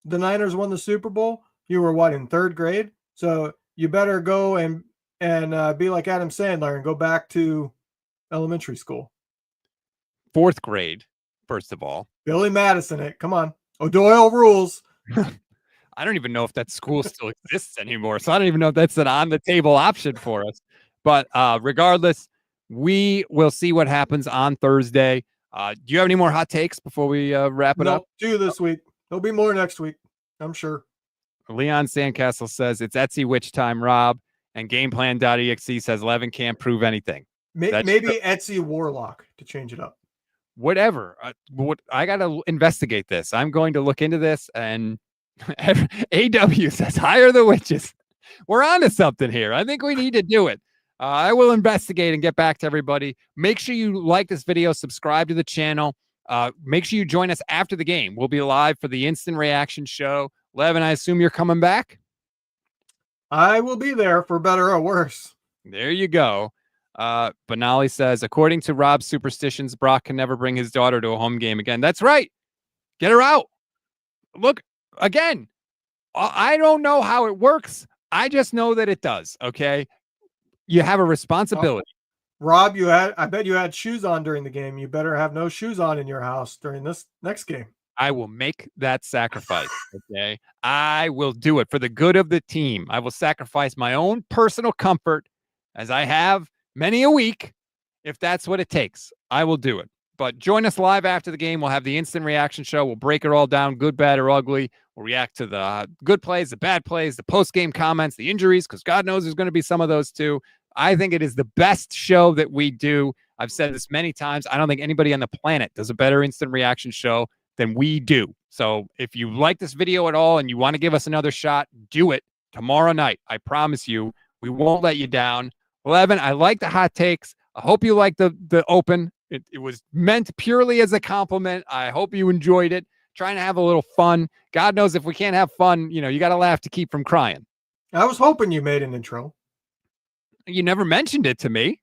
the Niners won the Super Bowl, you were what, in third grade? So you better go and be like Adam Sandler and go back to elementary school. Fourth grade, first of all. Billy Madison it. Come on. O'Doyle rules. I don't even know if that school still exists anymore. So I don't even know if that's an on-the-table option for us. But regardless, we will see what happens on Thursday. Do you have any more hot takes before we wrap it up? 2 this week. There'll be more next week, I'm sure. Leon Sandcastle says it's Etsy witch time, Rob. And gameplan.exe says Levin can't prove anything. Maybe Etsy Warlock to change it up. Whatever. I got to investigate this. I'm going to look into this. And AW says hire the witches. We're on to something here. I think we need to do it. I will investigate and get back to everybody. Make sure you like this video, subscribe to the channel. Make sure you join us after the game. We'll be live for the instant reaction show. Levin, I assume you're coming back? I will be there for better or worse. There you go. Benali says, according to Rob's superstitions, Brock can never bring his daughter to a home game again. That's right. Get her out. Look, again, I don't know how it works. I just know that it does. Okay. You have a responsibility. Rob, I bet you had shoes on during the game. You better have no shoes on in your house during this next game. I will make that sacrifice. Okay. I will do it for the good of the team. I will sacrifice my own personal comfort, as I have many a week. If that's what it takes, I will do it. But join us live after the game. We'll have the instant reaction show. We'll break it all down, good, bad, or ugly. We'll react to the good plays, the bad plays, the post-game comments, the injuries, because God knows there's going to be some of those too. I think it is the best show that we do. I've said this many times. I don't think anybody on the planet does a better instant reaction show than we do. So if you like this video at all and you want to give us another shot, do it tomorrow night. I promise you, we won't let you down. 11, I like the hot takes. I hope you like the open. It was meant purely as a compliment. I hope you enjoyed it. Trying to have a little fun. God knows if we can't have fun, you got to laugh to keep from crying. I was hoping you made an intro. You never mentioned it to me.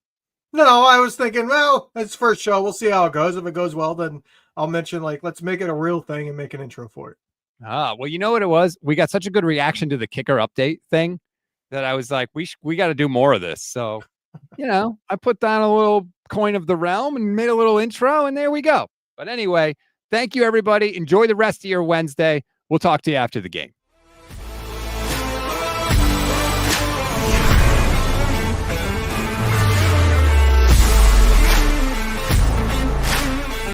No, I was thinking, well, it's first show. We'll see how it goes. If it goes well, then I'll mention, let's make it a real thing and make an intro for it. Well, you know what it was? We got such a good reaction to the kicker update thing that I was like, we got to do more of this. So, I put down a little coin of the realm and made a little intro, and there we go. But anyway, thank you, everybody. Enjoy the rest of your Wednesday. We'll talk to you after the game.